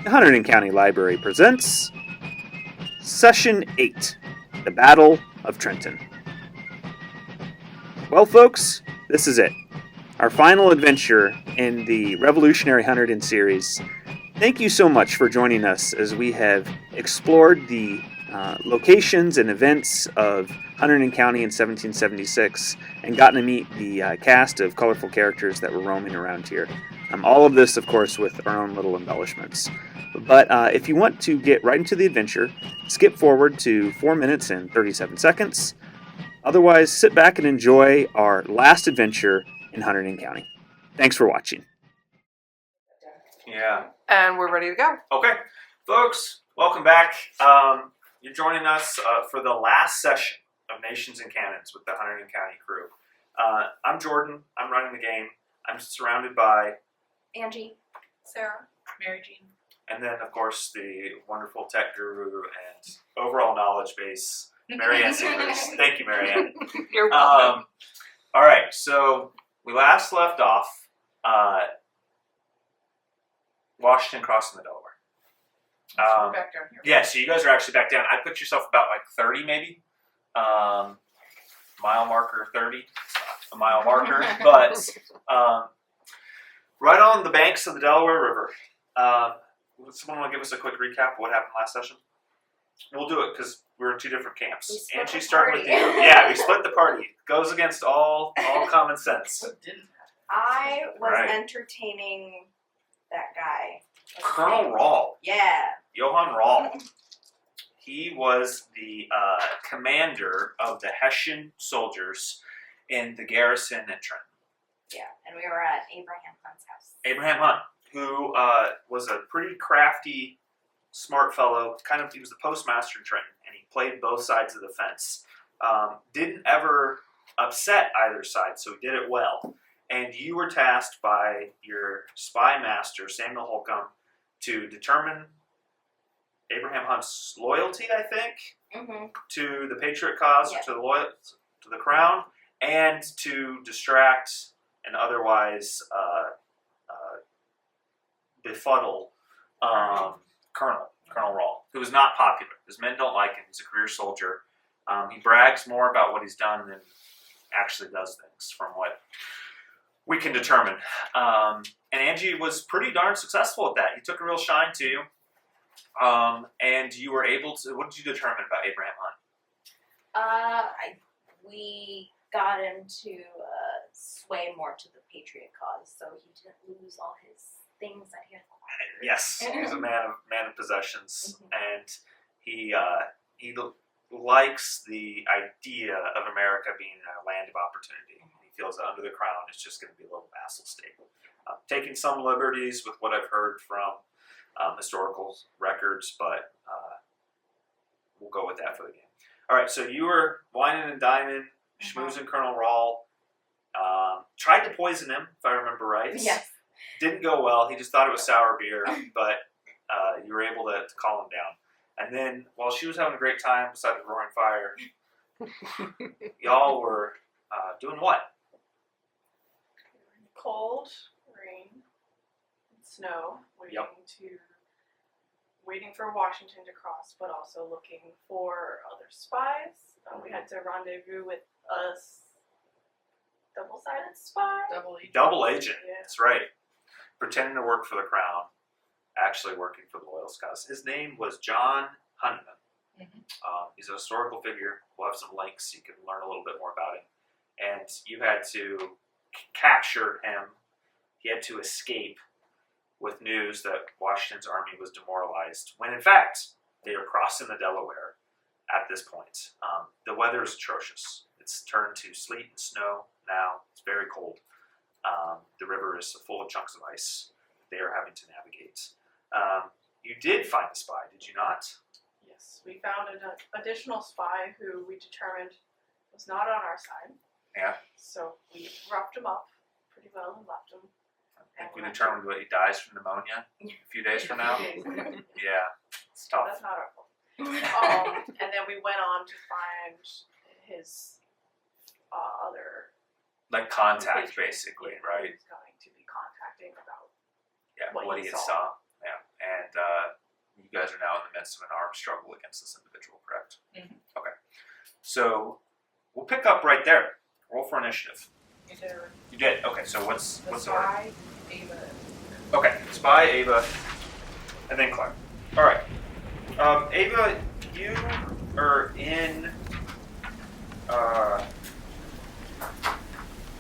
The Hunterdon County Library presents Session 8, The Battle of Trenton. Well, folks, this is it. Our final adventure in the Revolutionary Hunterdon series. Thank you so much for joining us as we have explored the locations and events of Hunterdon County in 1776 and gotten to meet the cast of colorful characters that were roaming around here. All of this, of course, with our own little embellishments. But if you want to get right into the adventure, skip forward to 4 minutes and 37 seconds. Otherwise, sit back and enjoy our last adventure in Hunterdon County. Thanks for watching. Yeah. And we're ready to go. Okay. Folks, welcome back. You're joining us for the last session of Nations and Cannons with the Hunterdon County crew. I'm Jordan. I'm running the game. I'm surrounded by Angie, Sarah, Mary Jean. And then, of course, the wonderful tech guru and overall knowledge base, Marianne Seegers. Thank you, Marianne. You're welcome. All right, so we last left off Washington crossing the Delaware. We're back down here. Yeah, so you guys are actually back down. I put yourself about like 30 maybe. Mile marker 30. A mile marker. But right on the banks of the Delaware River. Someone want to give us a quick recap of what happened last session? We'll do it because we're in two different camps. And she's starting with you. Yeah, we split the party. Goes against all common sense. I was Right. entertaining that guy. Colonel Rahl. Yeah. Johann Rahl. He was the commander of the Hessian soldiers in the garrison at Trenton. Yeah, and we were at Abraham Hunt's house. Abraham Hunt, who was a pretty crafty, smart fellow. He was the postmaster in Trenton, and he played both sides of the fence. Didn't ever upset either side, so he did it well. And you were tasked by your spy master, Samuel Holcomb, to determine Abraham Hunt's loyalty, I think, to the Patriot cause, Yeah. to the crown, and to distract and otherwise befuddle Colonel Rahl, who is not popular. His men don't like him. He's a career soldier. He brags more about what he's done than actually does things, from what we can determine. And Angie was pretty darn successful at that. He took a real shine to you. And you were able to, what did you determine about Abraham Hunt? We got him to sway more to the Patriot cause, so he didn't lose all his things that he had acquired. Yes, he's a man of possessions, and he likes the idea of America being a land of opportunity. He feels that under the crown it's just going to be a little vassal state. Taking some liberties with what I've heard from historical records, but we'll go with that for the game. All right, so you were whining and dining, schmoozing Colonel Rahl. Tried to poison him, if I remember right. Yes. Didn't go well. He just thought it was sour beer, but you were able to calm him down. And then, while she was having a great time beside the roaring fire, y'all were doing what? Cold, rain, and snow, waiting for Washington to cross, but also looking for other spies. We had to rendezvous with a double-sided spy. Double agent. Yeah. That's right. Pretending to work for the crown, actually working for the Loyalist cause. His name was John Honeyman. He's a historical figure. We'll have some links so you can learn a little bit more about him. And you had to capture him. He had to escape with news that Washington's army was demoralized, when in fact they are crossing the Delaware at this point. The weather is atrocious. It's turned to sleet and snow now. It's very cold. The river is full of chunks of ice they are having to navigate. You did find a spy, did you not? Yes, we found an additional spy who we determined was not on our side. Yeah. So we roughed him up pretty well and left him. I think we determined that he dies from pneumonia a few days from now. Yeah, it's tough. That's not our fault. And then we went on to find his other Like contact, Patriots, basically, yeah, right? He's going to be contacting about Yeah, what what he he had saw. saw. Yeah, and and you guys are now in the midst of an armed struggle against this individual, correct? Mhm. Okay. So we'll pick up right there. Roll for initiative. Is there You did. Okay. So what's the the order? spy, Ava? Okay. Spy, Ava, and then Clark. All right. Ava, you are in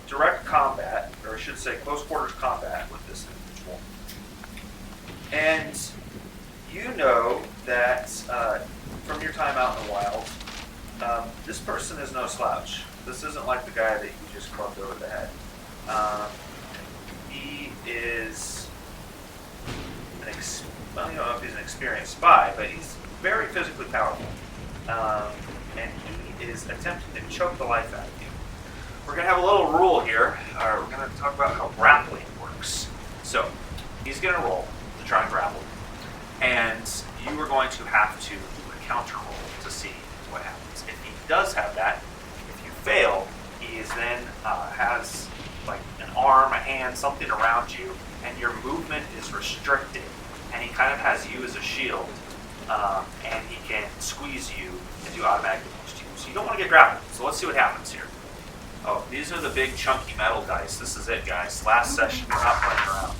direct combat, or I should say close quarters combat with this individual. And you know that from your time out in the wild, this person is no slouch. This isn't like the guy that you just clubbed over the head. He is I don't know if he's an experienced spy, but he's very physically powerful. And he is attempting to choke the life out of you. We're going to have a little rule here. We're going to talk about how grappling works. So, he's going to roll to try and grapple. And you are going to have to do a counter roll to see what happens. If he does have that, if you fail, he is then has like an arm, a hand, something around you, and your movement is restricted. And he kind of has you as a shield, and he can squeeze you and do automatic damage to you. So you don't want to get grappled. So let's see what happens here. Oh, these are the big chunky metal dice. This is it, guys. Last session, we're not playing around.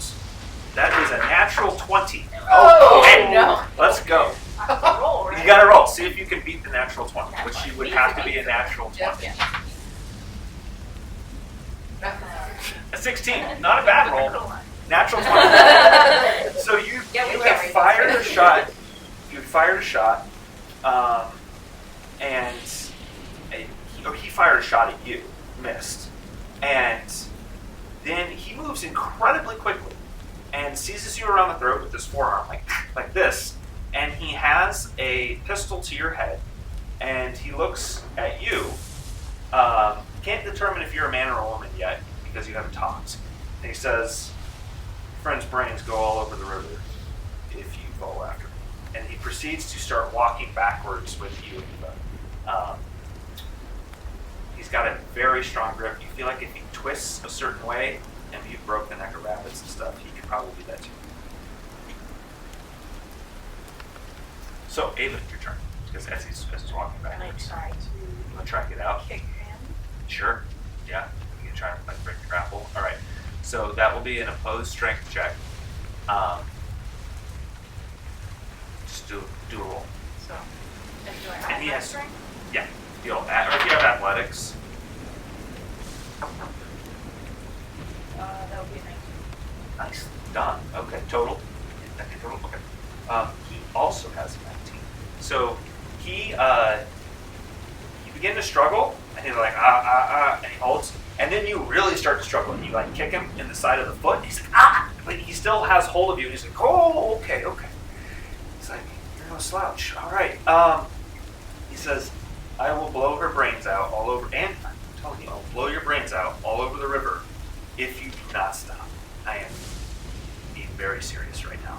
That is a natural 20. Oh, okay. no. Let's go. Roll, right? You gotta roll. See if you can beat the natural 20, which you would have to be a natural 20. A 16, not a bad roll. Natural 20. So you Yeah, we have can't read fired that. a shot. You fired a shot, and he fired a shot at you, missed, and then he moves incredibly quickly and seizes you around the throat with his forearm, like this, and he has a pistol to your head, and he looks at you. Can't determine if you're a man or a woman yet because you haven't talked. And he says, "Friend's brains go all over the river if you follow after me." And he proceeds to start walking backwards with you. He's got a very strong grip. You feel like if he twists a certain way, and you broke the neck of rabbits and stuff, he could probably do that too. So, Ava, your turn. Because as he's walking Can I backwards. try to You want to try to get out? kick him? Sure. Yeah. You can try to break the grapple. All right. So that will be an opposed strength check. Just do a roll. So, and do I And have he my has- strength? Yeah. Or if you have athletics. That would be 19. Nice. Done. Okay. Total. Okay. Total. Okay. He also has a 19. So he you begin to struggle, and he's like and he holds, and then you really start to struggle, and you like kick him in the side of the foot. And he's like but he still has hold of you, and he's like, oh, okay. He's like, you're no slouch. All right. He says, I will blow her brains out all over, and I'm telling you, I'll blow your brains out all over the river if you do not stop. I am being very serious right now.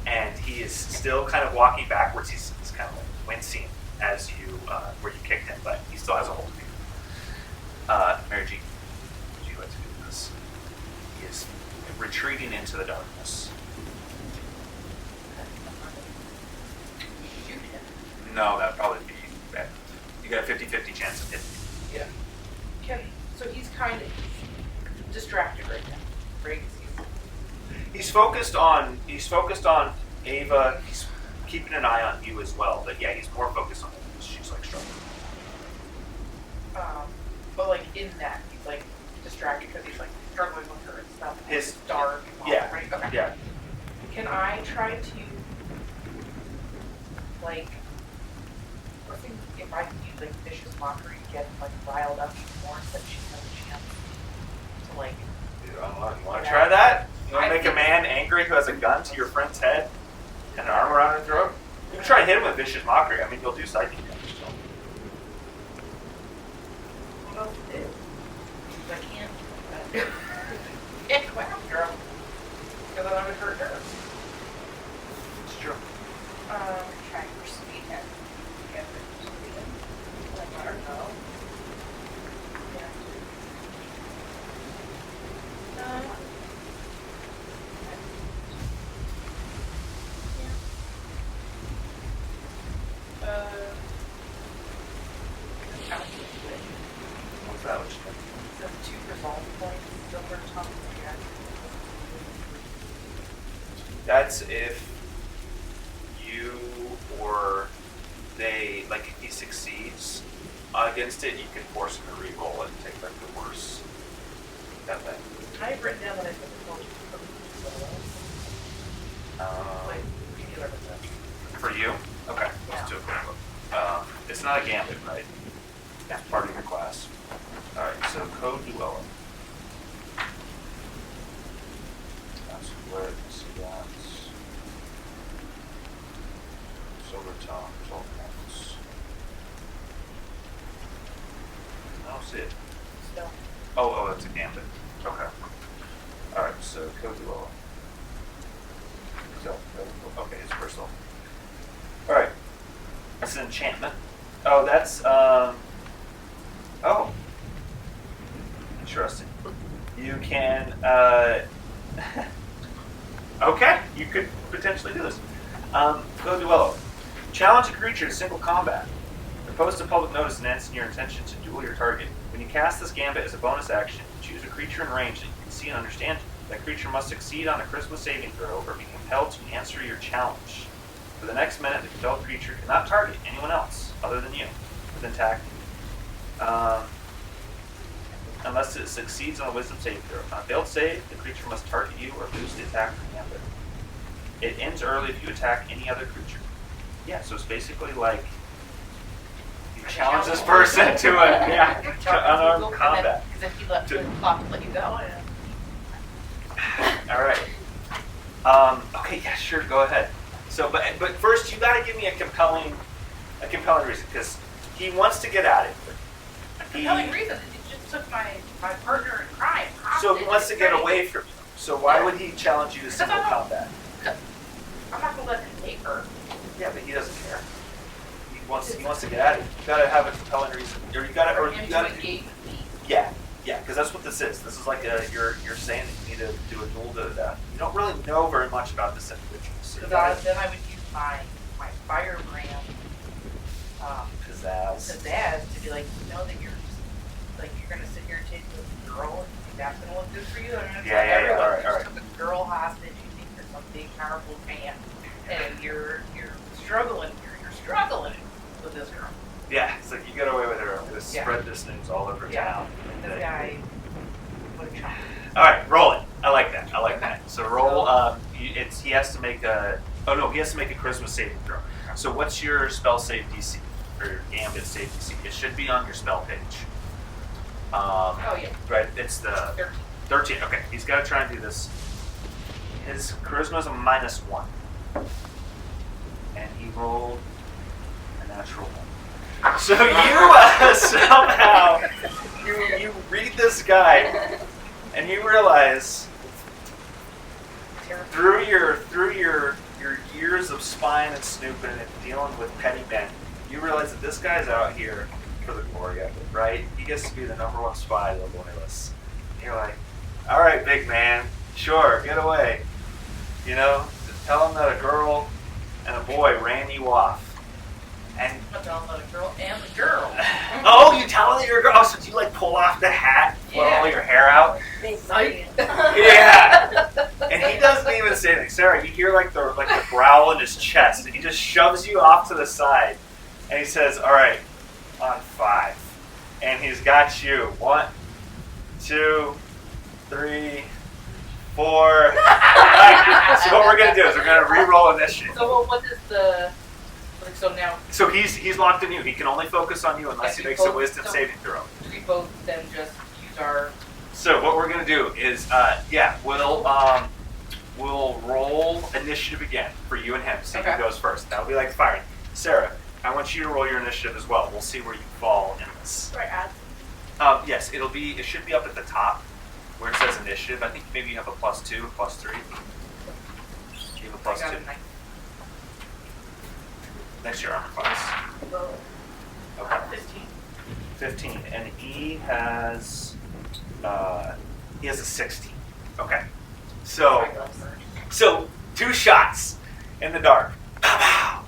And he is still kind of walking backwards. He's kind of like wincing as you, where you kicked him, but he still has a hold of you. Mary Jean, would you like to do this? He is retreating into the darkness. Shoot him. No, that'd probably be bad. You got a 50-50 chance of hitting. So he's kind of distracted right now, right? He's focused on Ava. He's keeping an eye on you as well. But yeah, he's more focused on her because she's like struggling. But like in that, he's like distracted because he's like struggling with her and stuff. And His- it's dark. And all yeah, that, right? Okay. Yeah. Can I try to like? I think if I can use like vicious mockery to get like riled up even more, so that she has a chance to like. You want to try that? You want I to make a think- man angry who has a gun to your friend's head and an arm around her throat? You can try to hit him with vicious mockery. I mean, you'll do psychic damage. So. What else to do? I can't. Can't go after him because then I would hurt her. It's true. Try and persuade him. Get her to persuade him. Let her know. That's if you or they, like if he succeeds against it, you can force him to re-roll it and take like the worst. That way. I've written down that I put the culture like regular perception. For you? Okay, let's do it. It's not a gambit, right? That's part of your class. Alright, so code duello. That's where you see that. Silver tongue, 12 points. I don't see it. Still. Oh, that's a gambit. Okay. Alright, so code duello. Okay, it's personal. Alright. That's an enchantment. Oh, that's, oh. Interesting. You can, okay, you could potentially do this. Go duello. Challenge a creature to single combat. Post a public notice announcing your intention to duel your target. When you cast this gambit as a bonus action, choose a creature in range that you can see and understand. That creature must succeed on a charisma saving throw or be compelled to answer your challenge. For the next minute, the compelled creature cannot target anyone else other than you with attack. Unless it succeeds on a wisdom saving throw. On a failed save, the creature must target you or lose the attack from gambit. It ends early if you attack any other creature. Yeah, so it's basically like you challenge this person to unarmed combat. Because if he let you go. All right. Okay. Yeah. Sure. Go ahead. So, but first, you got to give me a compelling reason because he wants to get at it. Compelling reason. It just took my partner in crime. So he wants to get away from you. So why would he challenge you to single combat? I'm not gonna let him take her. Yeah, but he doesn't care. He wants to get at it. You got to have a compelling reason, or you got to Engage with me. Yeah, because that's what this is. This is like you're saying that you need to do a duel to the death. You don't really know very much about this individual. So Then I would use my firebrand pizzazz to be like, you know that you're gonna sit here and take this girl and you think that's gonna look good for you? And it's everyone all right. took a girl hostage, you think you're some big powerful man, and you're struggling with this girl. Yeah, it's like you get away with her. I'm gonna spread this news all over town. And this guy would chomp. All right, roll it. I like that. So roll. He has to make a. Oh no, he has to make a charisma saving throw. So what's your spell save DC or your gambit save DC? It should be on your spell page. Right. It's the 13. Okay, he's got to try and do this. His charisma is a -1, and he rolled a natural 1. So you somehow you read this guy, and you realize through your years of spying and snooping and dealing with petty men, you realize that this guy's out here for the glory of it, right? He gets to be the #1 spy of the loyalists. And you're like, all right, big man, sure, get away. You know, just tell him that a girl and a boy ran you off. And Tell him that a girl and a girl. oh, you tell him that you're a girl. Oh, so do you like pull off the hat, pull all your hair out? Yeah. And he doesn't even say anything. Sarah, you hear like the growl in his chest, and he just shoves you off to the side, and he says, "All right, on 5," and he's got you 1, 2, 3, 4. Right. So what we're gonna do is we're gonna re-roll initiative. So what is the? So now. So he's locked in you. He can only focus on you unless he makes a wisdom saving throw. We both then just use our. So what we're gonna do is, we'll roll initiative again for you and him. See who goes first. That'll be like firing. Sarah, I want you to roll your initiative as well. We'll see where you fall in this. Right, Yes, it should be up at the top where it says initiative. I think maybe you have a +2, +3. You have a +2. Next year armor class. Okay. 15, and he has a 16. Okay. So 2 shots in the dark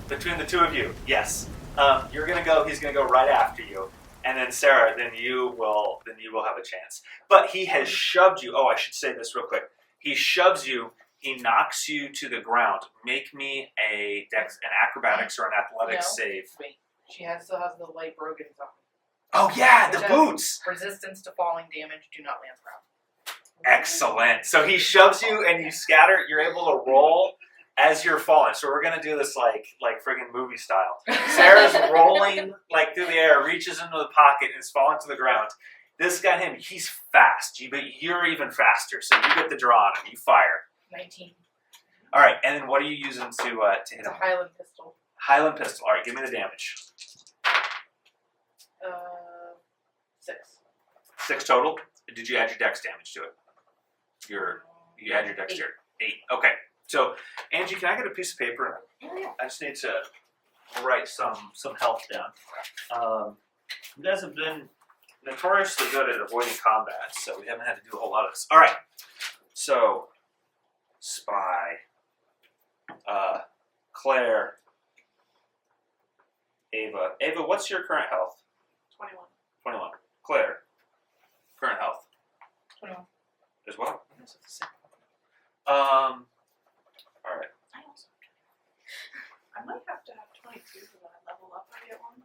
between the two of you. Yes. You're gonna go. He's gonna go right after you, and then Sarah. Then you will have a chance. But he has shoved you. Oh, I should say this real quick. He shoves you. He knocks you to the ground. Make me an acrobatics or an athletics save. Wait, still has the light brogans on. Oh yeah, the Which has boots. Resistance to falling damage. Do not land ground. Excellent. So he shoves you and you scatter. You're able to roll as you're falling. So we're gonna do this like friggin' movie style. Sarah's rolling like through the air, reaches into the pocket, and is falling to the ground. This got him. He's fast, but you're even faster. So you get the draw on him. You fire. 19. All right, and then what are you using to hit It's a him? Highland pistol. Highland pistol. All right, give me the damage. 6. 6 total. Did you add your dex damage to it? You add your dexterity. 8. Okay. So, Angie, can I get a piece of paper? I just need to write some health down. You guys have been notoriously good at avoiding combat, so we haven't had to do a whole lot of this. All right. So, Spy, Claire, Ava. Ava, what's your current health? 21. 21. Claire, current health 21. as well. Yes, it's the same. All right. I might have to have 22 so when I level up I get one.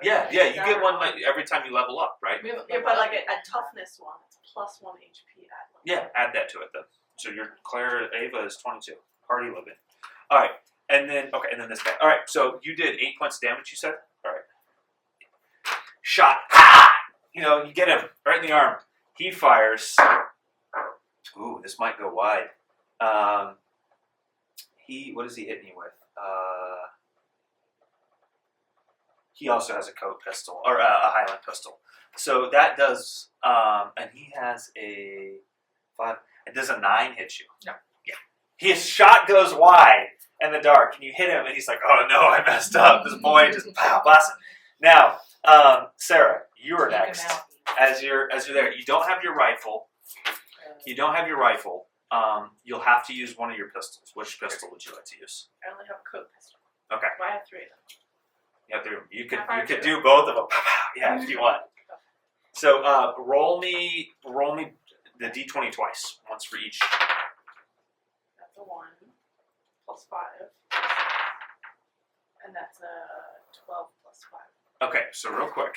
Yeah, you get one like every time you level up, right? We haven't Yeah, leveled but up like yet. a toughness one, it's plus 1 HP at level. Yeah, add that to it then. So your Claire Ava is 22. Party living. All right, and then this guy. All right, so you did 8 points of damage. You said. All right. Shot. Ah! You get him right in the arm. He fires. Ooh, this might go wide. What is he hitting you with? He also has a coat pistol or a Highland pistol. So that does, and he has a 5. And does a 9 hit you? No. Yeah. His shot goes wide in the dark, and you hit him, and he's like, "Oh no, I messed up." This boy just blasts him. Now, Sarah, you are Take 'em next. out. As you're there, you don't have your rifle. You'll have to use one of your pistols. Which pistol would you like to use? I only have a coat pistol. Okay. But I have 3 of them. You could I you could do. do both of them. Yeah, if you want. So roll me the d20 twice, once for each. That's a 1 plus 5. And that's a 12 plus 5. Okay, so real quick.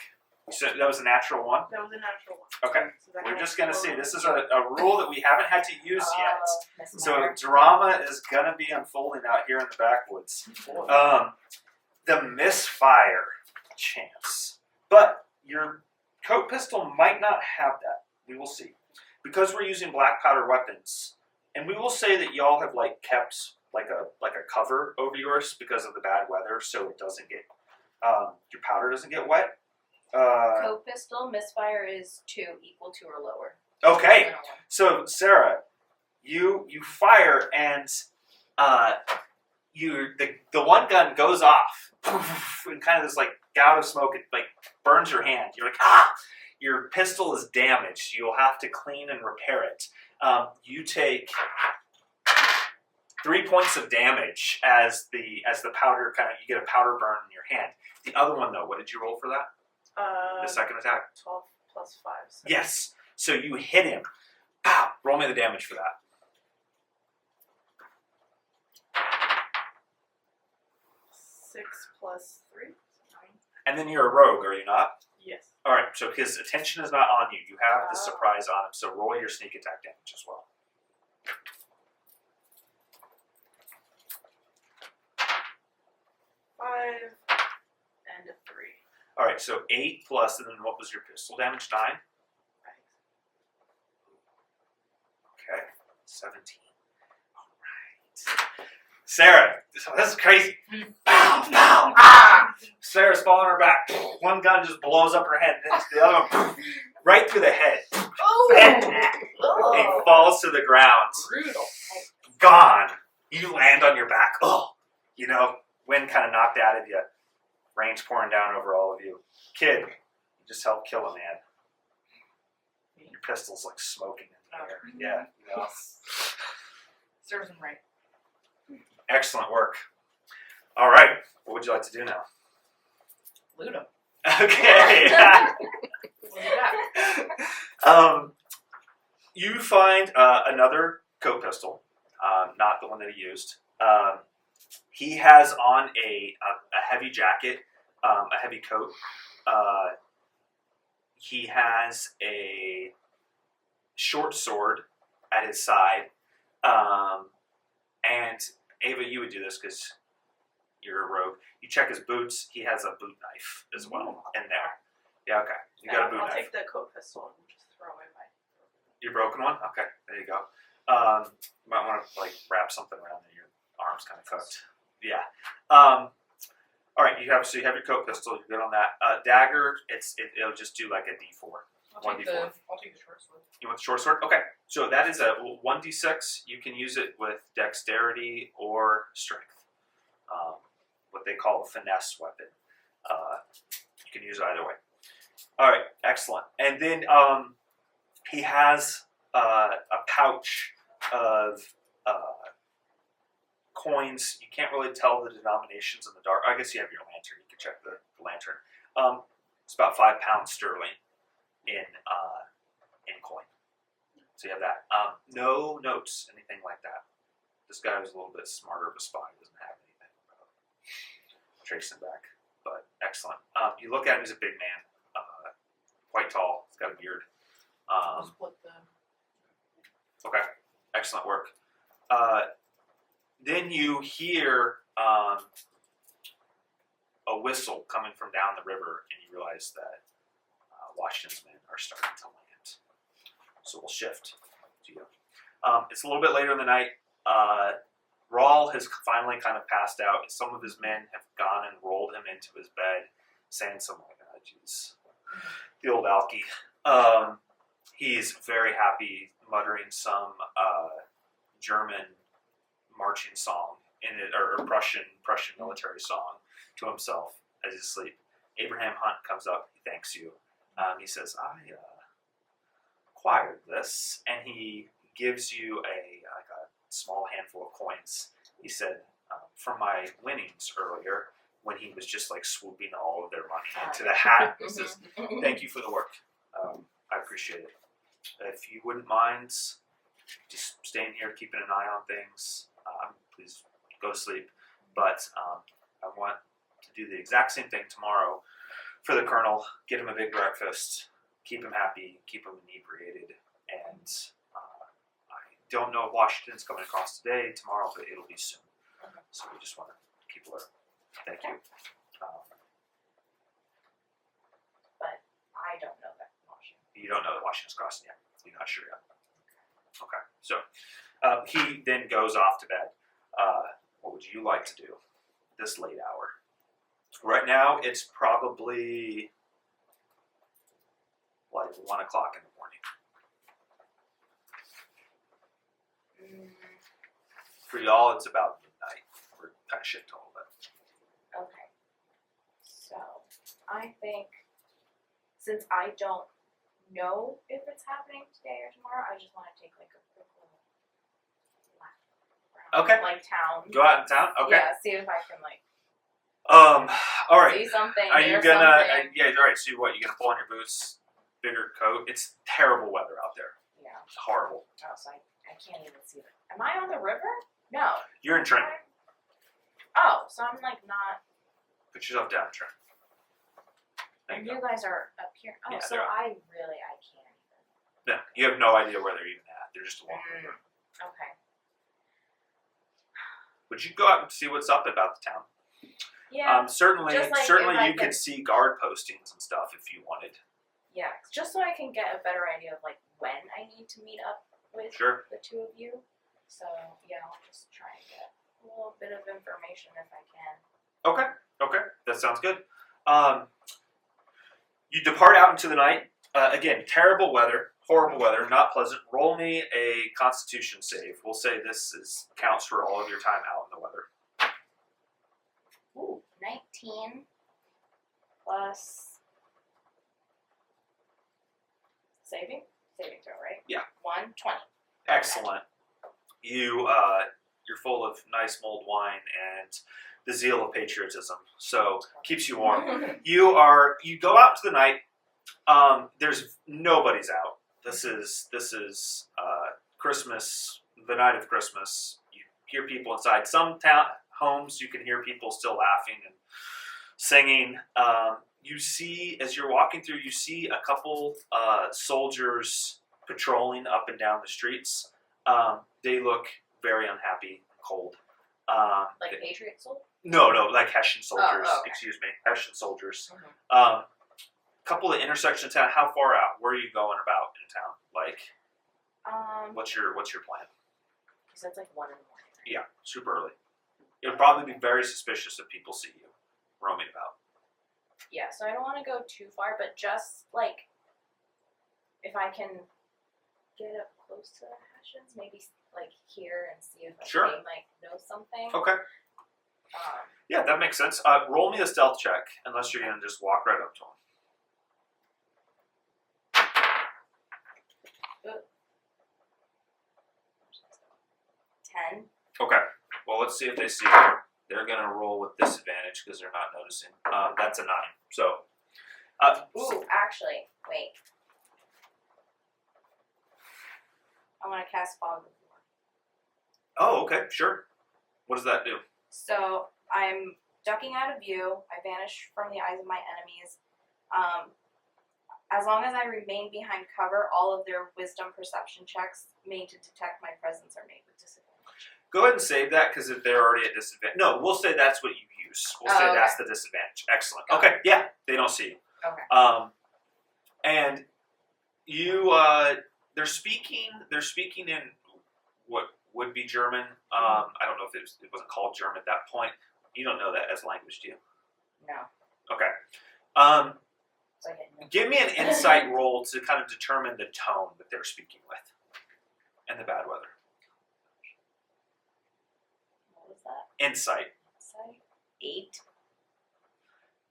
So that was a natural 1. That was a natural one. Okay. So that We're goes just gonna see. forward. This is a rule that we haven't had to use yet. So Mesmer. drama is gonna be unfolding out here in the backwoods. The misfire chance, but your coat pistol might not have that. We will see, because we're using black powder weapons, and we will say that y'all have kept like a cover over yours because of the bad weather, so it doesn't get your powder doesn't get wet. Coat pistol, misfire is 2, equal to or lower. Okay. So Sarah, you fire and the one gun goes off and kind of this gout of smoke. It burns your hand. You're like, ah! Your pistol is damaged. You'll have to clean and repair it. You take 3 points of damage as the powder you get a powder burn in your hand. The other one though, what did you roll for that? The second attack? 12 plus 5. So Yes. So you hit him. Pow! Roll me the damage for that. 6 plus 3. 9. And then you're a rogue, are you not? Yes. All right. So his attention is not on you. You have the surprise on him. So roll your sneak attack damage as well. 5 and a 3. All right. So 8 plus, and then what was your pistol damage? 9. Right. Okay. 17. All right. Sarah, this is crazy. Pow, pow, ah! Sarah's falling on her back. One gun just blows up her head, and then the other one right through the head. Oh! He falls to the ground. Brutal. Gone. You land on your back. Oh, wind kind of knocked out of you. Rain's pouring down over all of you. Kid, you just helped kill a man. Your pistol's smoking in the air. Yeah. Serves him right. Excellent work. All right. What would you like to do now? Loot him. Okay. What do you got? You find another coat pistol. not the one that he used. He has on a heavy jacket, a heavy coat. He has a short sword at his side. And Ava, you would do this because you're a rogue. You check his boots. He has a boot knife as well in there. Yeah, okay. You got a boot I'll knife. take the coat pistol and just throw away my. Your broken one? Okay, there you go. You might want to like wrap something around there. Your arm's kind of cooked. Yeah. All right. You have your coat pistol. You're good on that. Dagger. It'll just do like a D4. I'll take the short sword. You want the short sword? Okay. So that is a 1d6. You can use it with dexterity or strength. What they call a finesse weapon. You can use it either way. All right. Excellent. And then he has a pouch of coins. You can't really tell the denominations in the dark. I guess you have your lantern. You can check the lantern. It's about 5 pounds sterling in coin. So you have that. No notes, anything like that. This guy was a little bit smarter of a spy. He doesn't have anything. Trace him back. But excellent. You look at him, he's a big man. Quite tall. He's got a beard. I'll split the. Okay. Excellent work. Then you hear a whistle coming from down the river, and you realize that Washington's men are starting to land. So we'll shift to you. It's a little bit later in the night. Rawl has finally kind of passed out. Some of his men have gone and rolled him into his bed, saying something like, "Oh, jeez, the old Alky." He's very happy, muttering some German marching song in it, or Prussian military song to himself as he's asleep. Abraham Hunt comes up. He thanks you. He says, "I acquired this," and he gives you a small handful of coins. He said, "From my winnings earlier, when he was just like swooping all of their money into the hat." He says, "Thank you for the work. I appreciate it. If you wouldn't mind just staying here, keeping an eye on things, please go to sleep. But I want to do the exact same thing tomorrow for the colonel. Get him a big breakfast, keep him happy, keep him inebriated, and I don't know if Washington's coming across today, tomorrow, but it'll be soon. So we just want to keep alert. Thank you." But I don't know that Washington. You don't know that Washington's crossing yet. You're not sure yet. Okay. So he then goes off to bed. What would you like to do this late hour? Right now, it's probably like 1 o'clock in the morning. For y'all, it's about midnight. We're kind of shifting a little bit. Okay. So I think since I don't know if it's happening today or tomorrow, I just want to take like a quick little lap around, Okay. like town. Go out in town? Okay. Yeah, see if I can like All right. see something. Are you hear gonna? something. Yeah, all right. So what? You gonna pull on your boots, bigger coat? It's terrible weather out there. Yeah. It's horrible. Oh, so I can't even see it. Am I on the river? No. You're in Trenton. Oh, so I'm like not. Put yourself down, Trent. There And you you go. guys are up here. Oh, Yeah, so they're up. I can't even. No, you have no idea where they're even at. They're just along the river. Okay. Would you go out and see what's up about the town? Yeah. Certainly, just like certainly if I you can- could see guard postings and stuff if you wanted. Yeah. Just so I can get a better idea of like when I need to meet up with Sure. the two of you. So yeah, I'll just try and get a little bit of information if I can. Okay, that sounds good. You depart out into the night. Again, terrible weather, horrible weather, not pleasant. Roll me a Constitution save. We'll say this counts for all of your time out in the weather. Ooh, 19 plus saving throw, right? Yeah. 120. Excellent. You're full of nice mulled wine and the zeal of patriotism, so keeps you warm. You go out into the night. There's nobody's out. This is Christmas the night of Christmas. You hear people inside. Some town homes, you can hear people still laughing and singing. You see, as you're walking through, you see a couple soldiers patrolling up and down the streets. They look very unhappy, cold. Like Patriot Soul? No, like Hessian soldiers. Oh, okay. Excuse me, Hessian soldiers. Mhm. Couple of intersections of town. How far out? Where are you going about in town? Like, what's your plan? Because it's like 1 in the morning. Yeah, super early. It'll probably be very suspicious if people see you roaming about. Yeah, so I don't want to go too far, but just like if I can get up close to the Hessians, maybe like hear and see if like, Sure. they might know something. Okay. Yeah, that makes sense. Roll me a stealth check, unless you're gonna just walk right up to them. 10. Okay. Well, let's see if they see you. They're gonna roll with disadvantage because they're not noticing. That's a 9. So. Ooh, actually, wait. I want to cast Fog of War. Oh, okay, sure. What does that do? So I'm ducking out of view. I vanish from the eyes of my enemies. As long as I remain behind cover, all of their wisdom perception checks made to detect my presence are made with disadvantage. Go ahead and save that because if they're already at disadvantage. No, we'll say that's what you use. We'll say okay. that's the disadvantage. Excellent. Got Okay, yeah, they don't see you. Okay. And you, they're speaking in what would be German. I don't know if it wasn't called German at that point. You don't know that as language, do you? No. Okay. So I get no. Give me an insight roll to kind of determine the tone that they're speaking with and the bad weather. What was that? Insight. 8.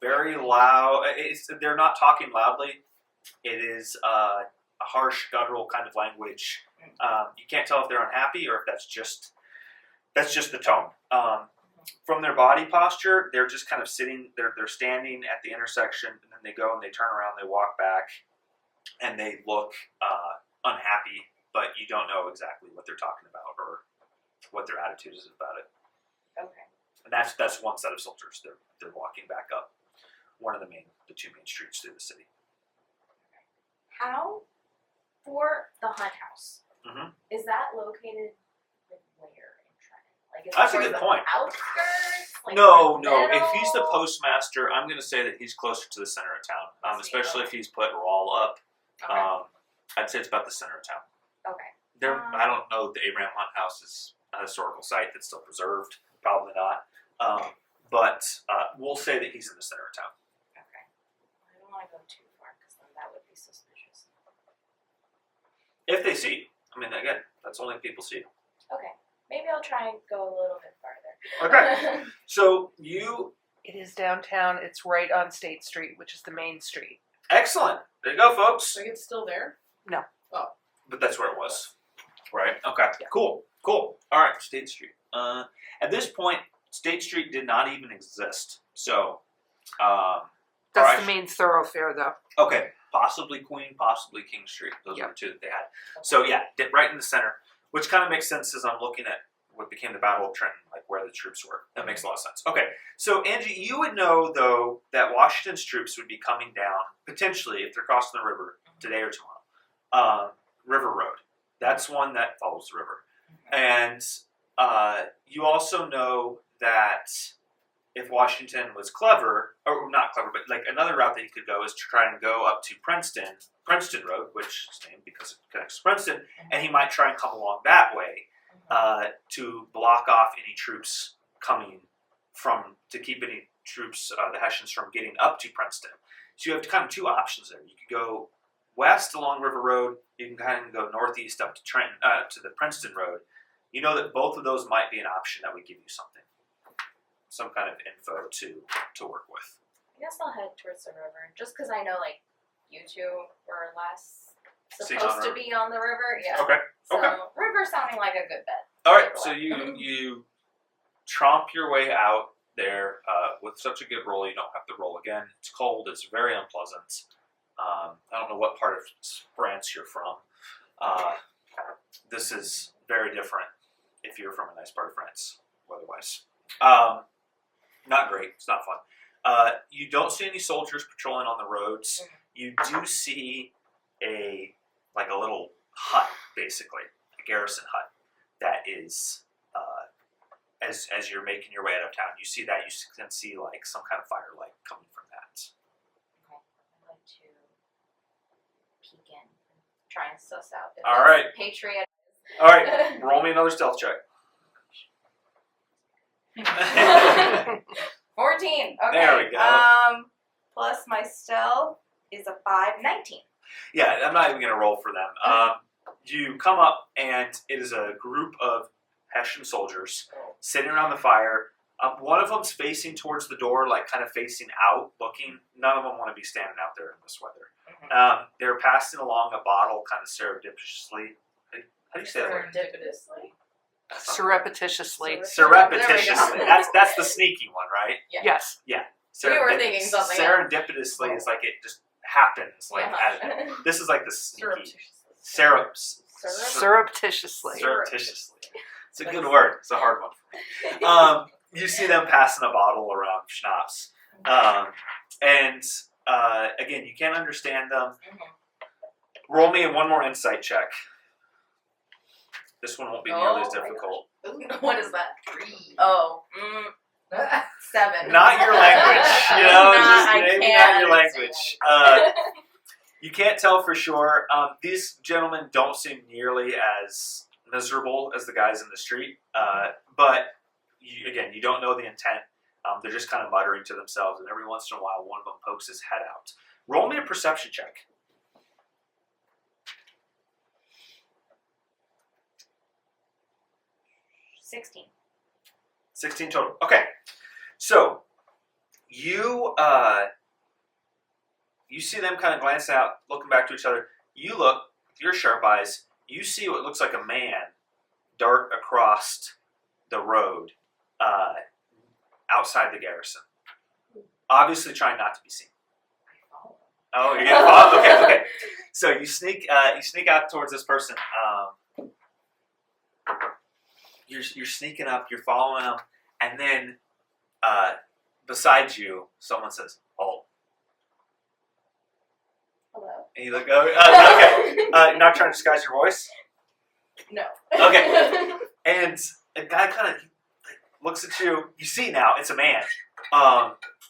Very loud. They're not talking loudly. It is a harsh, guttural kind of language. You can't tell if they're unhappy or if that's just the tone. From their body posture, they're just kind of sitting. They're standing at the intersection, and then they go and they turn around. They walk back, and they look unhappy. But you don't know exactly what they're talking about or what their attitude is about it. Okay. And that's one set of soldiers. They're walking back up the 2 main streets through the city. How, for the hunt house, Mhm. is that located like where in Trenton? Like, is That's it a towards good the point. outskirts? Like No. the middle? If he's the postmaster, I'm going to say that he's closer to the center of town, especially if he's put Rawl up. Okay. I'd say it's about the center of town. Okay. I don't know if the Abraham Hunt House is a historical site that's still preserved. Probably not. But we'll say that he's in the center of town. Okay. I don't want to go too far because then that would be suspicious. If they see you. I mean, again, that's only if people see you. Okay. Maybe I'll try and go a little bit farther. Okay. So you... It is downtown. It's right on State Street, which is the main street. Excellent. There you go, folks. So it's still there? But that's where it was. Right? Okay. Cool. All right, State Street. At this point, State Street did not even exist. So, That's the main thoroughfare, though. okay, possibly Queen, possibly King Street. Those are the 2 that they had. So yeah, right in the center, which kind of makes sense as I'm looking at what became the Battle of Trenton, like where the troops were. That makes a lot of sense. Okay, so Angie, you would know though that Washington's troops would be coming down potentially if they're crossing the river today or tomorrow. River Road. That's one that follows the river. And you also know that if Washington was clever, or not clever, but like another route that he could go is to try and go up to Princeton Road, which is named because it connects to Princeton, and he might try and come along that way to block off any troops coming to keep any troops, the Hessians, from getting up to Princeton. So you have kind of 2 options there. You could go west along River Road. You can kind of go northeast up to Trenton, to the Princeton Road. You know that both of those might be an option that would give you something, some kind of info to work with. I guess I'll head towards the river just because I know like you 2 were last Seen on supposed the to be on the river. Yeah. Okay. So Okay. river sounding like a good bet. All right. So you tromp your way out there with such a good roll. You don't have to roll again. It's cold. It's very unpleasant. I don't know what part of France you're from. This is very different if you're from a nice part of France, weather-wise. Not great. It's not fun. You don't see any soldiers patrolling on the roads. You do see a little hut, basically, a garrison hut that is. As you're making your way out of town, you see that, you can see like some kind of firelight coming from that. Okay, I'm going to peek in and try and suss out if All it's right. Patriot. All right, roll me another stealth check. 14. Okay. There we go. Plus my stealth is a 5. 19. Yeah, I'm not even going to roll for them. You come up, and it is a group of Hessian soldiers sitting around the fire. One of them's facing towards the door, like kind of facing out, looking. None of them want to be standing out there in this weather. They're passing along a bottle kind of surreptitiously. How do you say that word? Serendipitously. Surreptitiously. Surreptitiously. That's the sneaky one, right? Yes. We were thinking something else. Serendipitously is like it just happens. Like out of it. This is like the sneaky. Surreptitiously. Surreptitiously. It's a good word. It's a hard one. You see them passing a bottle around schnapps. And again, you can't understand them. Roll me one more insight check. This one won't be nearly as difficult. What is that? 3. Oh. 7. Not your language. You know, just maybe not your understand language. You can't tell for sure. These gentlemen don't seem nearly as miserable as the guys in the street. But, you don't know the intent. They're just kind of muttering to themselves, and every once in a while, one of them pokes his head out. Roll me a perception check. 16. 16 total. Okay. So, you see them kind of glance out, looking back to each other. You look, with your sharp eyes, you see what looks like a man dart across the road outside the garrison. Obviously trying not to be seen. Oh, you're gonna follow? Okay. So you sneak out towards this person. You're sneaking up, you're following them, and then beside you, someone says, "Halt." Hello. And you look over. Okay. You're not trying to disguise your voice? No. Okay. And a guy kind of looks at you. You see now, it's a man.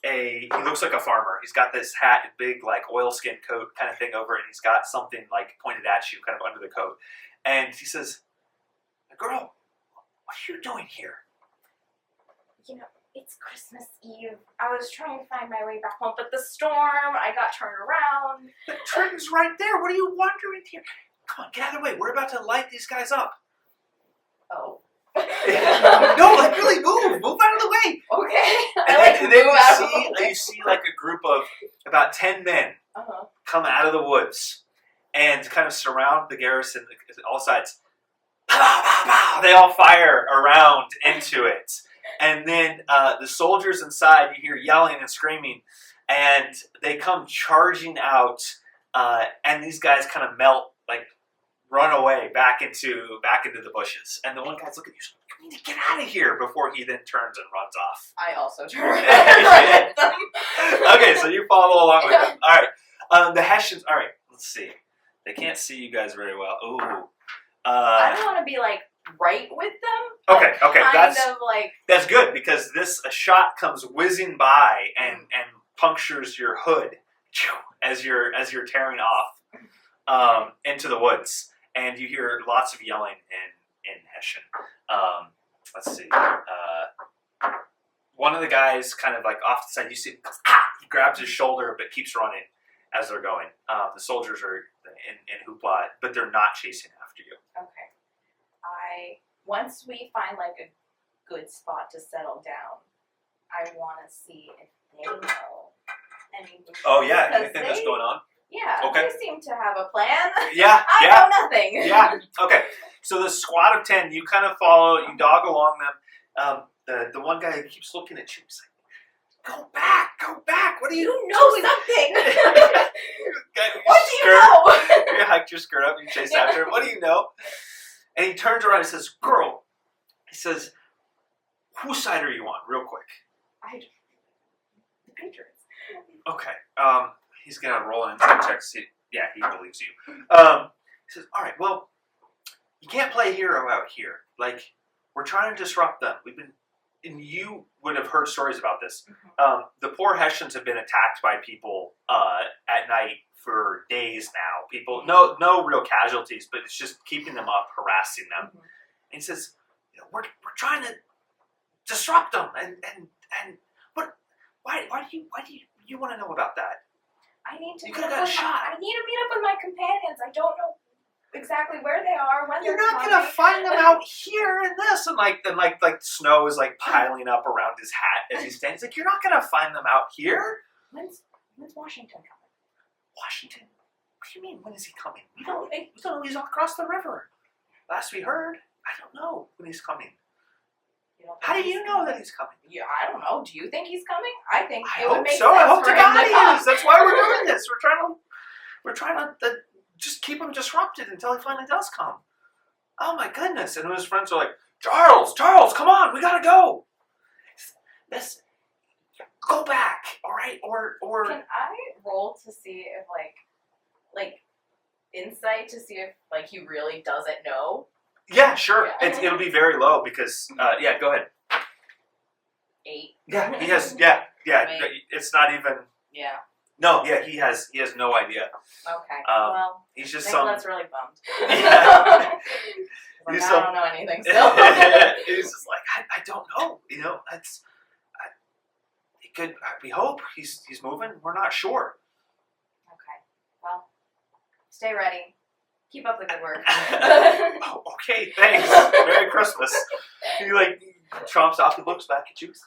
He looks like a farmer. He's got this hat, big like oilskin coat kind of thing over it, and he's got something like pointed at you, kind of under the coat. And he says, "Girl, what are you doing here?" It's Christmas Eve. I was trying to find my way back home, but the storm, I got turned around. The Trenton's right there. What are you wondering here? Come on, get out of the way. We're about to light these guys up. Oh. No, like really move. Move out of the way. Okay. And then you see like a group of about 10 men come out of the woods and kind of surround the garrison on all sides. Pow, pow, pow. They all fire around into it. And then the soldiers inside, you hear yelling and screaming, and they come charging out, and these guys kind of melt, like run away back into the bushes. And the one guy's looking at you, "You need to get out of here," before he then turns and runs off. I also turn around and run at them. Okay, so you follow along with them. All right. The Hessians, all right, let's see. They can't see you guys very well. Ooh. I don't want to be like right with them. Okay, that's good, because a shot comes whizzing by and punctures your hood as you're tearing off into the woods, and you hear lots of yelling in Hessian. Let's see. One of the guys kind of like off the side, you see, he grabs his shoulder but keeps running as they're going. The soldiers are in hoopla, but they're not chasing after you. Okay. Once we find like a good spot to settle down, I want to see if they know anything. Oh yeah, Because anything that's going on? Yeah, Okay. they seem to have a plan. Yeah, I know nothing. Yeah. Okay. So the squad of 10, you kind of follow, you dog along them. The one guy keeps looking at you. He's like, "Go back! What do you know something." What What do you know? You hiked your skirt up and you chased after him. What do you know? And he turns around and says, "Girl," he says, "whose side are you on, real quick?" The Patriots. Okay. He's gonna roll an insight check. See, yeah, he believes you. He says, "All right, well, you can't play hero out here. Like, we're trying to disrupt them. And you would have heard stories about this. The poor Hessians have been attacked by people at night for days now. People, no real casualties, but it's just keeping them up, harassing them." And he says, "We're trying to disrupt them, and what? Why do you want to know about that?" I need to. You could've got shot. I need to meet up with my companions. I don't know exactly where they are, when You're they're not coming. gonna find them out here in this, and like snow is like piling up around his hat as he stands. Like, you're not gonna find them out here. When's Washington coming? Washington? What do you mean? When is he coming? We don't know. He's across the river. Last we heard, I don't know when he's coming. You don't think How do he's you know coming? that he's coming? Yeah, I don't know. Do you think he's coming? I think I it would hope make so. sense I hope for to him God to he come. is. That's why we're doing this. We're trying to just keep him disrupted until he finally does come. Oh my goodness! And his friends are like, Charles, come on, we gotta go. Go back, all right? Or Can I roll to see if like insight to see if like he really doesn't know? yeah, sure. Yeah. It'll be very low because yeah. Go ahead. 8. Yeah, he has. Yeah. Maybe. It's not even. Yeah. No, yeah, he has no idea. Okay. Well, he's I just think some. that's really bummed. Yeah. Like, He's I some- don't know anything still. He's just like, I don't know. It could. We hope he's moving. We're not sure. Okay. Well, stay ready. Keep up the good work. Oh, okay, thanks. Merry Christmas. He like chomps off and looks back at you. He's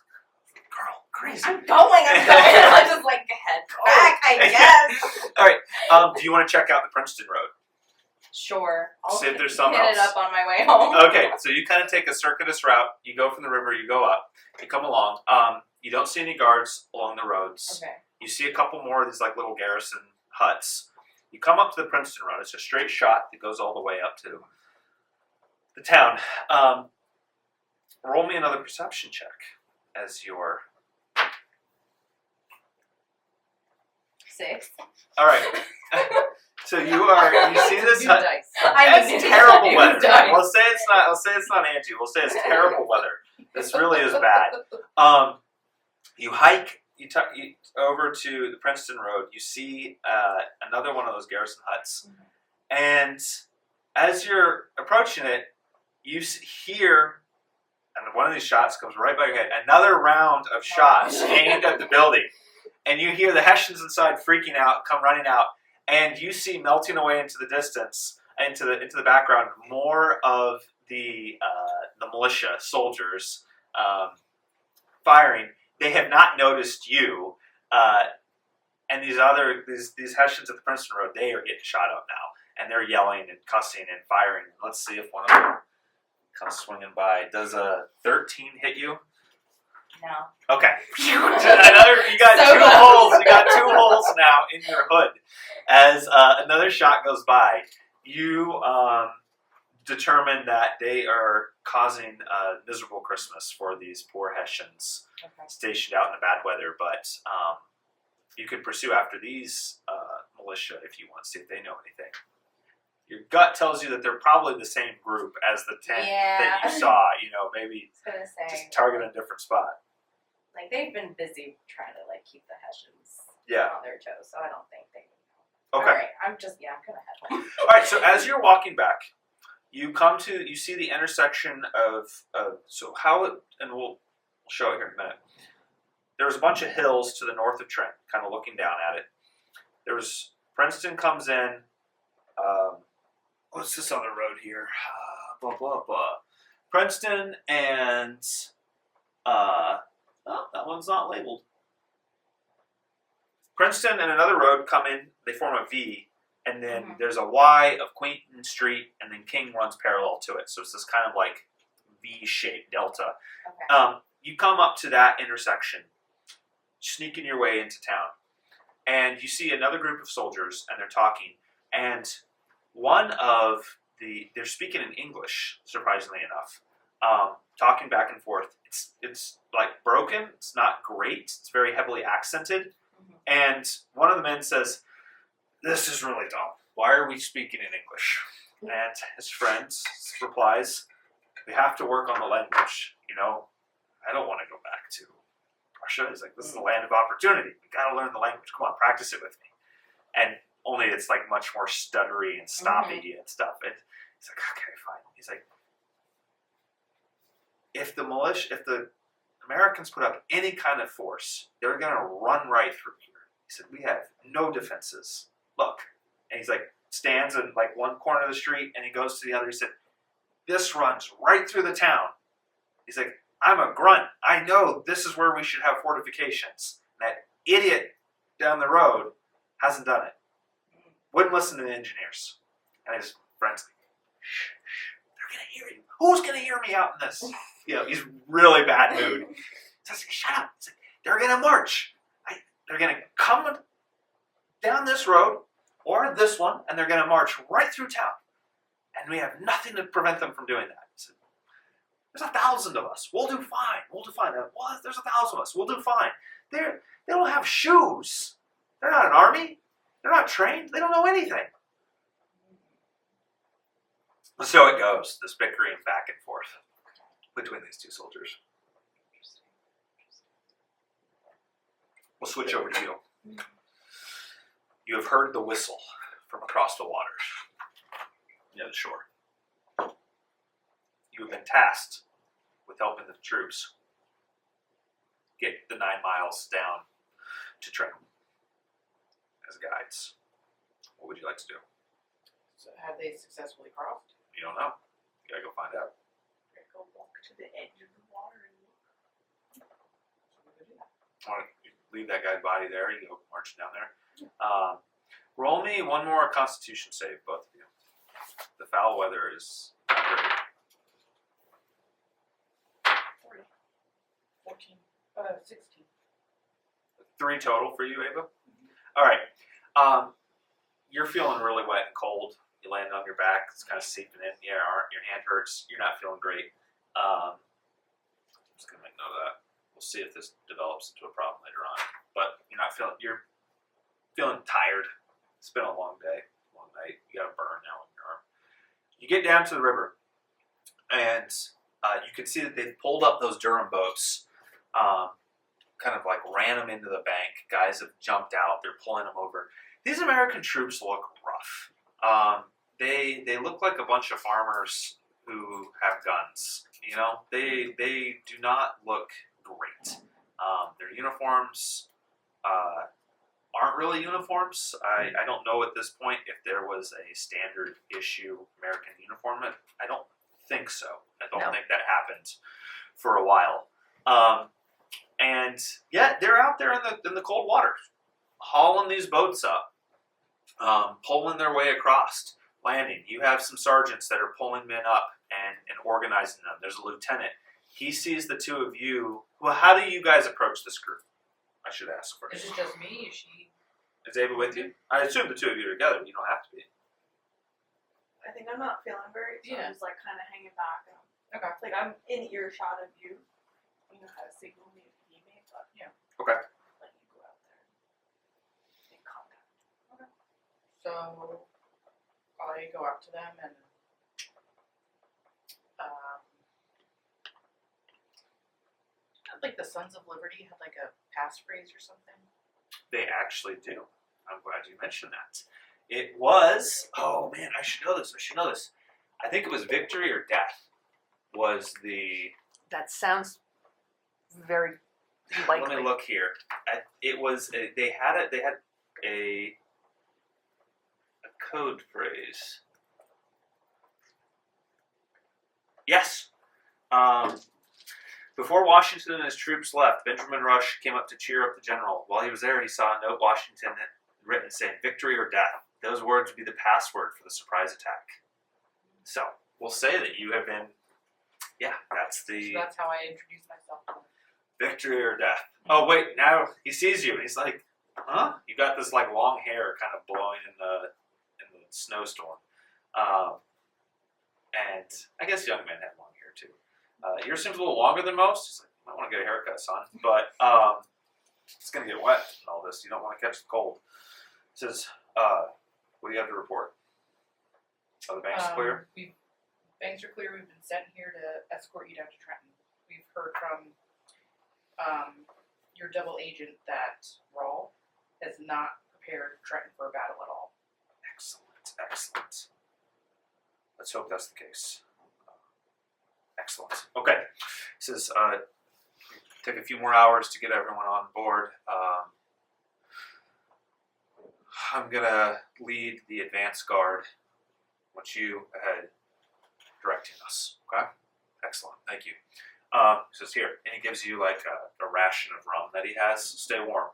like, "Girl, crazy." I'm going. I just like head back, I guess. All right. Do you want to check out the Princeton Road? Sure. I'll See if there's hit something it else. up on my way home. Okay, so you kind of take a circuitous route. You go from the river. You go up. You come along. You don't see any guards along the roads. Okay. You see a couple more of these like little garrison huts. You come up to the Princeton Road. It's a straight shot that goes all the way up to the town. Roll me another perception check as your. 6. All right. So you see this Use hut. dice. It's terrible use weather. dice. We'll say it's not Angie. We'll say it's terrible weather. This really is bad. You hike. You over to the Princeton Road. You see another one of those garrison huts, and as you're approaching it, you hear, and one of these shots comes right by your head. Another round of shots aimed at the building, and you hear the Hessians inside freaking out, come running out, and you see melting away into the distance, into the background, more of the militia soldiers firing. They have not noticed you, and these Hessians at the Princeton Road, they are getting shot up now, and they're yelling and cussing and firing. Let's see if one of them comes swinging by. Does a 13 hit you? No. Okay. You got So two close. holes. You got 2 holes now in your hood. As another shot goes by, you determine that they are causing a miserable Christmas for these poor Hessians Okay. stationed out in the bad weather. But you can pursue after these militia if you want, see if they know anything. Your gut tells you that they're probably the same group as the 10 that you saw. Maybe I was gonna say. just target a different spot. Like they've been busy trying to like keep the Hessians Yeah. on their toes, so I don't think they Okay. Alright, I'm gonna head home. All right. So as you're walking back, you see the intersection of and we'll show it here in a minute. There's a bunch of hills to the north of Trent, kind of looking down at it. There's Princeton comes in. What's this other road here? Blah blah blah. Princeton and that one's not labeled. Princeton and another road come in. They form a V, and then there's a Y of Quainton Street, and then King runs parallel to it. So it's this kind of like V-shaped delta. Okay. You come up to that intersection, sneaking your way into town, and you see another group of soldiers, and they're talking. And one of they're speaking in English, surprisingly enough, talking back and forth. It's like broken. It's not great. It's very heavily accented. And one of the men says, "This is really dumb. Why are we speaking in English?" And his friend replies, "We have to work on the language. You know, I don't want to go back to Russia." He's like, "This is a land of opportunity. We got to learn the language. Come on, practice it with me." And only it's like much more stuttery and stoppy and stuff. And he's like, "Okay, fine." He's like, if the Americans put up any kind of force, they're going to run right through here. He said, "We have no defenses. Look." And he's like, stands in like one corner of the street, and he goes to the other. He said, "This runs right through the town." He's like, "I'm a grunt. I know this is where we should have fortifications. And that idiot down the road hasn't done it. Wouldn't listen to the engineers." And his friend's like, "Shh, they're going to hear you. Who's going to hear me out in this?" You know, he's really bad mood. He says, "Shut up." He's like, "They're going to march. They're going to come down this road or this one, and they're going to march right through town. And we have nothing to prevent them from doing that." He said, "There's 1,000 of us. We'll do fine. We'll do fine." "Well, there's 1,000 of us. We'll do fine. They don't have shoes. They're not an army. They're not trained. They don't know anything." So it goes, this bickering back and forth between these two soldiers. We'll switch over to you. You have heard the whistle from across the waters near the shore. You have been tasked with helping the troops get the 9 miles down to Trenton as guides. What would you like to do? So have they successfully crossed? You don't know. You gotta go find out. I go walk to the edge of the water and look. So we're gonna do that. Want to leave that guy's body there? You go marching down there. Roll me one more Constitution save, both of you. The foul weather is not great. 40. 14. 16. 3 total for you, Ava. All right. You're feeling really wet and cold. You land on your back. It's kind of seeping in. Yeah, your hand hurts. You're not feeling great. I'm just gonna make note of that. We'll see if this develops into a problem later on. But you're feeling tired. It's been a long day, long night. You got a burn now on your arm. You get down to the river, and you can see that they've pulled up those Durham boats. Kind of like ran them into the bank. Guys have jumped out. They're pulling them over. These American troops look rough. They look like a bunch of farmers who have guns. You know, they do not look great. Their uniforms aren't really uniforms. I don't know at this point if there was a standard issue American uniform. I don't think so. I don't think that happened for a while. And yeah, they're out there in the cold water, hauling these boats up, pulling their way across, landing. You have some sergeants that are pulling men up and organizing them. There's a lieutenant. He sees the two of you. Well, how do you guys approach this group? I should ask first. Is it just me? Is she? Is Ava with you? I assume the two of you are together. You don't have to be. I think I'm not feeling very, so Yeah. I'm just like kind of hanging back. And Okay. like I'm in earshot of you. You know how to signal me if you need me, but Yeah. Okay. let you go out there and make contact. So I go up to them and like the Sons of Liberty had like a passphrase or something. They actually do. I'm glad you mentioned that. It was, oh man, I should know this. I think it was victory or death was the, That sounds very likely. let me look here. It was, they had a code phrase. Yes. Before Washington and his troops left, Benjamin Rush came up to cheer up the general. While he was there, he saw a note Washington had written saying, "Victory or death." Those words would be the password for the surprise attack. So, we'll say that you have been, that's the So that's how I introduced myself. victory or death. Oh, wait, now he sees you and he's like, huh? You got this like long hair kind of blowing in the snowstorm. and I guess young men have long hair too. Yours seems a little longer than most. He's like, I want to get a haircut, son, but it's gonna get wet and all this. You don't want to catch the cold. He says, what do you have to report? Are the banks clear? Banks are clear. We've been sent here to escort you down to Trenton. We've heard from your double agent that Rawl has not prepared Trenton for a battle at all. Excellent, excellent. Let's hope that's the case. Excellent. Okay. He says, take a few more hours to get everyone on board. I'm gonna lead the advance guard once you head directing us. Okay? Excellent. Thank you. He says here, and he gives you like a ration of rum that he has. Stay warm.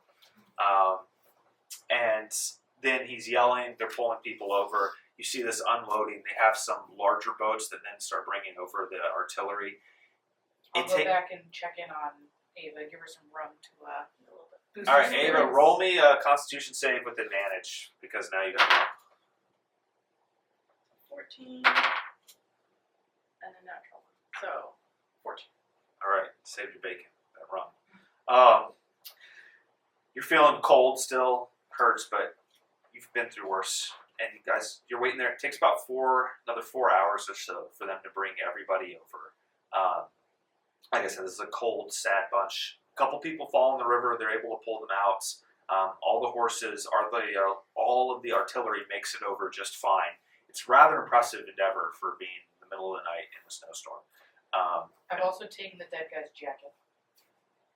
And then he's yelling. They're pulling people over. You see this unloading. They have some larger boats that then start bringing over the artillery. I'll go back and check in on Ava. Give her some rum to boost All her right, Ava, spirits. roll me a Constitution save with advantage because now you got rum. 14 and a natural one. So 14. All right, saved your bacon. That rum. You're feeling cold still, hurts, but you've been through worse. And you guys, you're waiting there. It takes about another 4 hours or so for them to bring everybody over. Like I said, this is a cold, sad bunch. A couple people fall in the river. They're able to pull them out. All the horses, all of the artillery makes it over just fine. It's rather impressive endeavor for being in the middle of the night in a snowstorm. I've also taken the dead guy's jacket.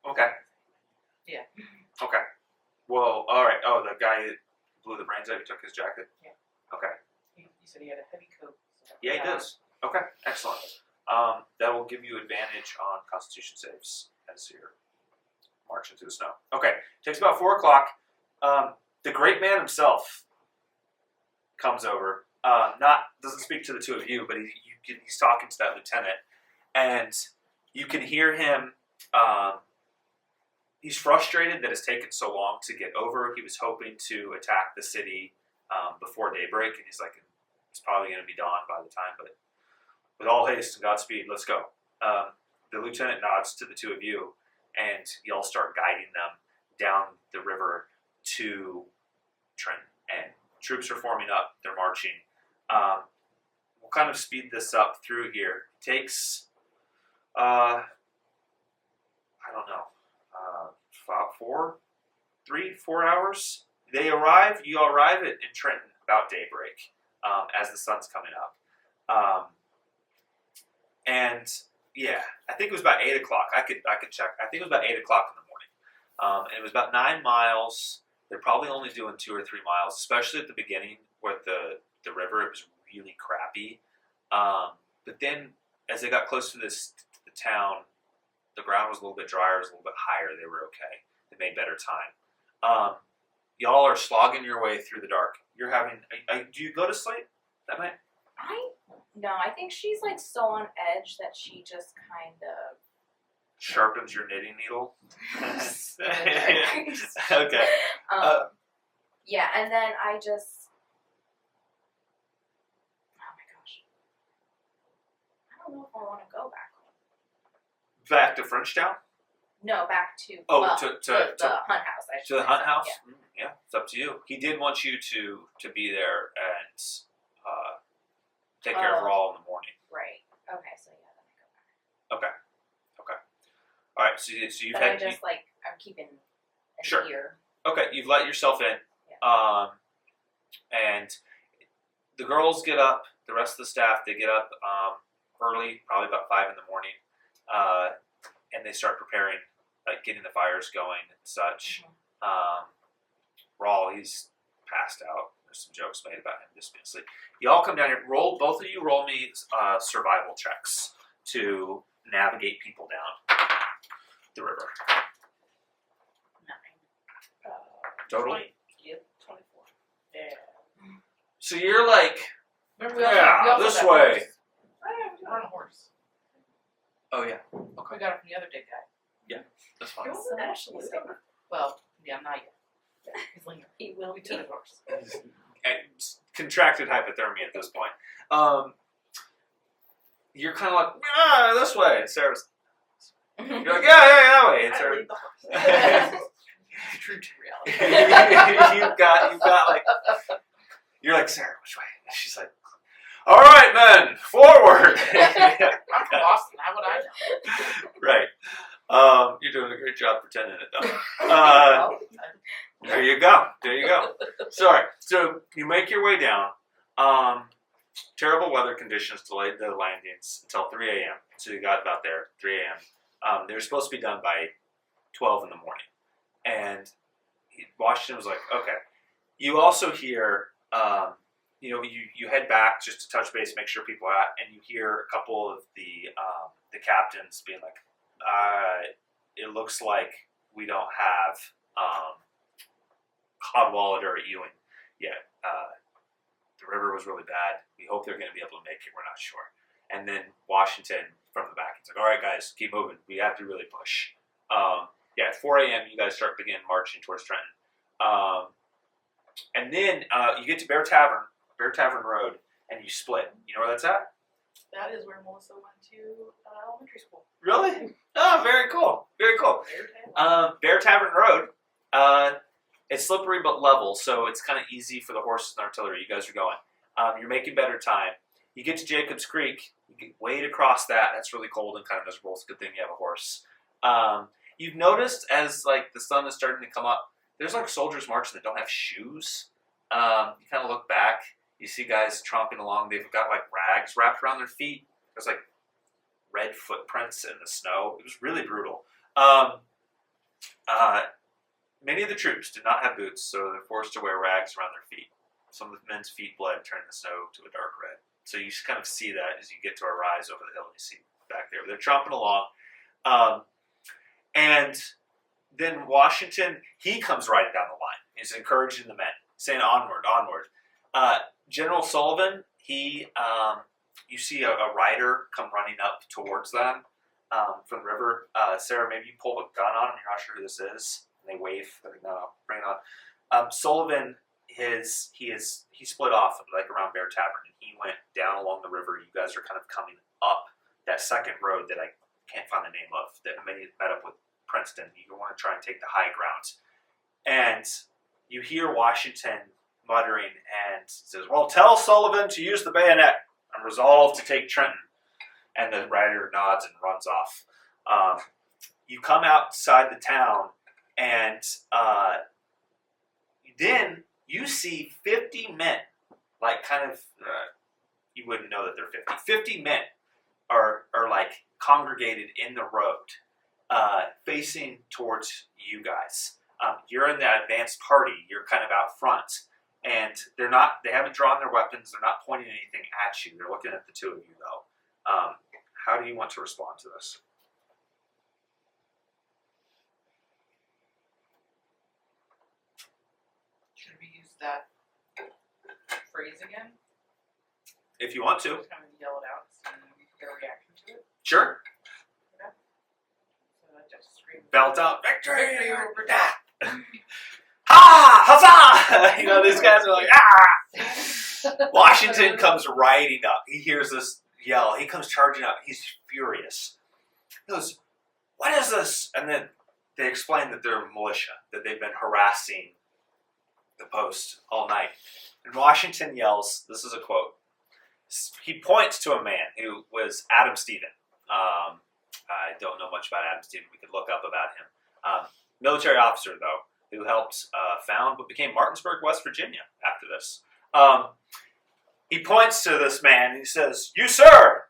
Okay. Yeah. Okay. Well, all right. Oh, the guy that blew the brains out, you took his jacket? Yeah. Okay. He said he had a heavy coat. So Yeah, he does. Okay, excellent. That will give you advantage on Constitution saves as you're marching through the snow. Okay, takes about 4 o'clock. The great man himself comes over. Doesn't speak to the two of you, but he's talking to that lieutenant, and you can hear him. He's frustrated that it's taken so long to get over. He was hoping to attack the city before daybreak, and he's like, it's probably going to be dawn by the time, but with all haste and Godspeed, let's go. The lieutenant nods to the two of you, and y'all start guiding them down the river to Trenton. And troops are forming up. They're marching. We'll kind of speed this up through here. It takes, I don't know, 4 hours. You arrive in Trenton about daybreak as the sun's coming up. And yeah, I think it was about 8 o'clock. I could check. I think it was about 8 o'clock in the morning. And it was about 9 miles. They're probably only doing 2 or 3 miles, especially at the beginning with the river. It was really crappy. But then as they got close to the town, the ground was a little bit drier, it was a little bit higher. They were okay. They made better time. Y'all are slogging your way through the dark. You're having. Do you go to sleep that night? No, I think she's like so on edge that she just kind of Sharpens your knitting needle. okay. Okay. Yeah, and then I just. Oh my gosh. I don't know if I want to go back home. Back to Frenchtown? No, back to Oh, well, to the hunt house. I to should the say. hunt house? Yeah. Yeah, it's up to you. He did want you to be there and take care of Rawl in the morning. Right. Okay, so yeah, then I go back. Okay. All right, so you've But had. I just I'm keeping an Sure. ear. Okay, you've let yourself in. Yeah. And the girls get up, the rest of the staff, they get up early, probably about 5 in the morning, and they start preparing, like getting the fires going and such. Rawl, he's passed out. There's some jokes made about him just being asleep. Y'all come down here, both of you roll me survival checks to navigate people down the river. 9. Total? Yep, 24. Yeah. So you're like, Remember we Yeah, also this had way. horse. Oh, We're on a horse. oh yeah, We got it from the other dead guy. that's fine. It wasn't actually so. Well, yeah, not yet. He's lingering. He will We be. took his horse. And contracted hypothermia at this point. you're kind of like, this way. And Sarah's, you're like, yeah, that way. And I Sarah, leave the horse. True to reality. you've got like, you're like, Sarah, which way? And she's like, all right, men, forward. I'm from Boston. How would I know? Right. You're doing a great job pretending it, though. Well, There you go. Sorry. So you make your way down. Terrible weather conditions delayed the landings until 3 a.m. So you got about there, 3 a.m. They were supposed to be done by 12 in the morning. And Washington was like, okay. You also hear, you head back just to touch base, make sure people are at, and you hear a couple of the captains being like, it looks like we don't have Cadwallader or Ewing yet. The river was really bad. We hope they're going to be able to make it. We're not sure. And then Washington from the back, it's like, all right, guys, keep moving. We have to really push. At 4 a.m., you guys begin marching towards Trenton. And then you get to Bear Tavern Road, and you split. You know where that's at? That is where Melissa went to elementary school. Really? Oh, very cool. Very cool. Bear Tavern Road. It's slippery but level, so it's kind of easy for the horses and artillery. You guys are going. You're making better time. You get to Jacobs Creek. You wade across that. That's really cold and kind of miserable. It's a good thing you have a horse. You've noticed as like the sun is starting to come up, there's like soldiers marching that don't have shoes. You kind of look back. You see guys tromping along. They've got like rags wrapped around their feet. There's like red footprints in the snow. It was really brutal. Many of the troops did not have boots, so they're forced to wear rags around their feet. Some of the men's feet bled, turning the snow to a dark red. So you just kind of see that as you get to a rise over the hill. You see back there. They're tromping along. And then Washington, he comes riding down the line. He's encouraging the men, saying onward, onward. General Sullivan, you see a rider come running up towards them from the river. Sarah, maybe you pull a gun on him. You're not sure who this is. And they wave. They're like, no, bring it on. Sullivan, he split off like around Bear Tavern, and he went down along the river. You guys are kind of coming up that second road that I can't find the name of that met up with Princeton. You want to try and take the high ground, and you hear Washington muttering and says, "Well, tell Sullivan to use the bayonet. I'm resolved to take Trenton." And the rider nods and runs off. You come outside the town, and then you see 50 men, like kind of, you wouldn't know that they're 50. 50 men are like congregated in the road, facing towards you guys. You're in the advanced party. You're kind of out front, and they haven't drawn their weapons. They're not pointing anything at you. They're looking at the two of you though. How do you want to respond to this? should we use that phrase again? If you want to. Just kind of yell it out, see their reaction to it. Sure. So I just scream. Belt out, victory! Victory over Ah! Ha! Huzzah! These guys are like, ah! Washington comes riding up. He hears this yell. He comes charging up. He's furious. He goes, "What is this?" And then they explain that they're militia, that they've been harassing the post all night. And Washington yells, this is a quote, he points to a man who was Adam Stephen. I don't know much about Adam Stephen. We could look up about him. Military officer, though, who helped found what became Martinsburg, West Virginia after this. He points to this man and he says, you, sir,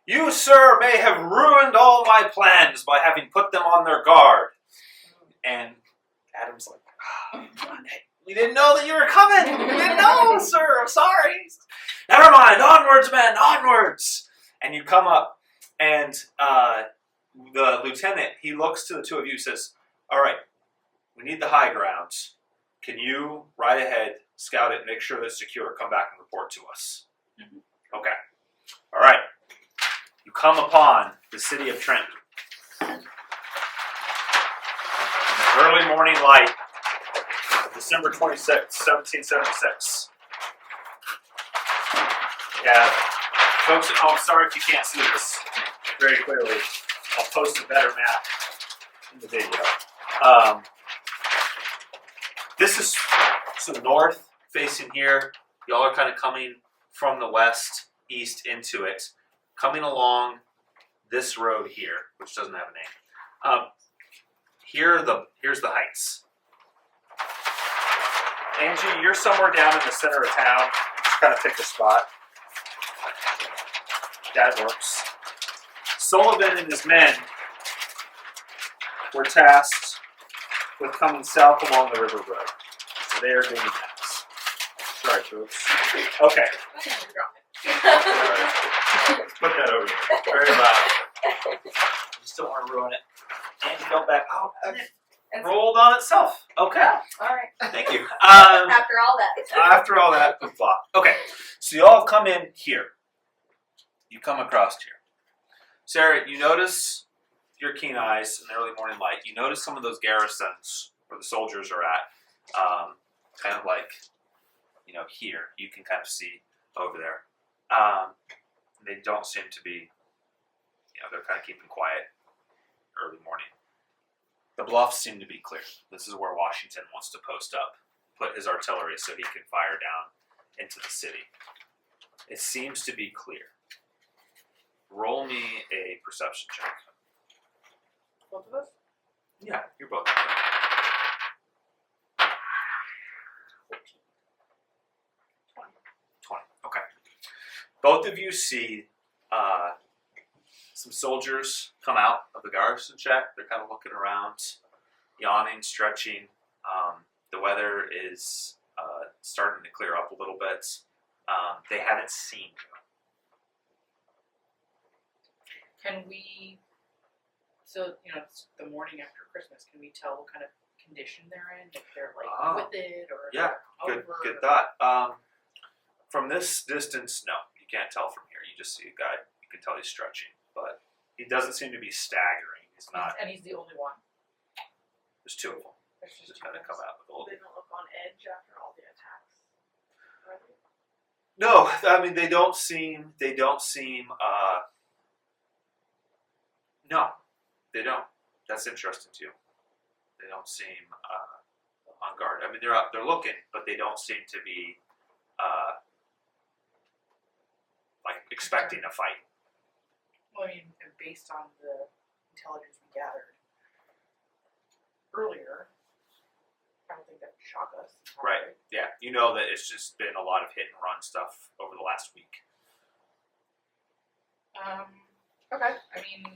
may have ruined all my plans by having put them on their guard." And Adam's like, "We didn't know that you were coming. We didn't know, sir. I'm sorry." "Never mind. Onwards, men. Onwards." And you come up, and the lieutenant, he looks to the two of you and says, "All right, we need the high grounds. Can you ride ahead, scout it, make sure it's secure, come back and report to us?" Mm-hmm. Okay. All right. You come upon the city of Trenton. In the early morning light, December 26, 1776. You have Folks at home, sorry if you can't see this very clearly. I'll post a better map in the video. This is so north facing here. Y'all are kind of coming from the west, east into it, coming along this road here, which doesn't have a name. Here's the heights. Angie, you're somewhere down in the center of town. Just kind of pick a spot. That works. Sullivan and his men were tasked with coming south along the river road. So they are doing that. Sorry, folks. Okay. Put that over there. Very loud. Just don't want to ruin it. Angie, don't back out. And Rolled on itself. Okay. alright. Thank you. After all that. After all that, good thought. Okay, so you all come in here. You come across here. Sarah, you notice your keen eyes in the early morning light. You notice some of those garrisons where the soldiers are at, kind of like, here. You can kind of see over there. They don't seem to be, they're kind of keeping quiet early morning. The bluffs seem to be clear. This is where Washington wants to post up, put his artillery so he can fire down into the city. It seems to be clear. Roll me a perception check. Both of us? Yeah, you're both. 20. Okay. Both of you see some soldiers come out of the garrison shack. They're kind of looking around, yawning, stretching. The weather is starting to clear up a little bit. They haven't seen you. Can we, so, it's the morning after Christmas, can we tell what kind of condition they're in? If they're like with it or if Yeah, they're good, over? good thought. From this distance, no, you can't tell from here. You just see a guy. You can tell he's stretching, but he doesn't seem to be staggering. He's not. And he's the only one. There's two of them. There's Just just kind of come out with a little. They don't look on edge after all the attacks. Are they? No, I mean they don't seem. No, they don't. That's interesting too. They don't seem on guard. I mean they're out. They're looking, but they don't seem to be like expecting a fight. Well, I mean, and based on the intelligence we gathered earlier, I don't think that would shock us. Right. Yeah. You know that it's just been a lot of hit and run stuff over the last week. Okay. I mean,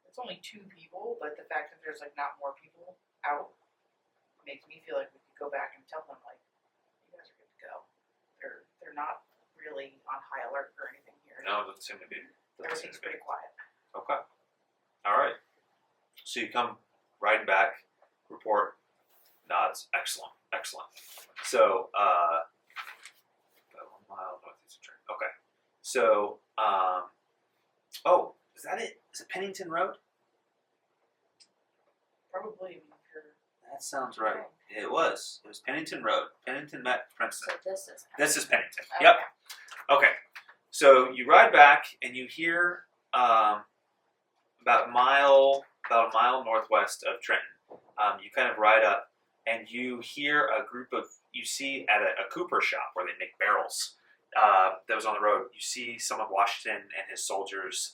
it's only 2 people, but the fact that there's like not more people out makes me feel like we could go back and tell them like, you guys are good to go. They're not really on high alert or anything here. No, it doesn't seem to be. Everything's pretty quiet. Okay. All right. So you come riding back, report, nods. Excellent. Excellent. So, 1 mile northeast of Trenton. Okay. So, oh, is that it? Is it Pennington Road? Probably if you're. That sounds right. It was. It was Pennington Road. Pennington met Princeton. So this is. This is Pennington. Okay. Yep. Okay. So you ride back and you hear about a mile northwest of Trenton. You kind of ride up and you hear a group of, you see at a cooper shop where they make barrels that was on the road. You see some of Washington and his soldiers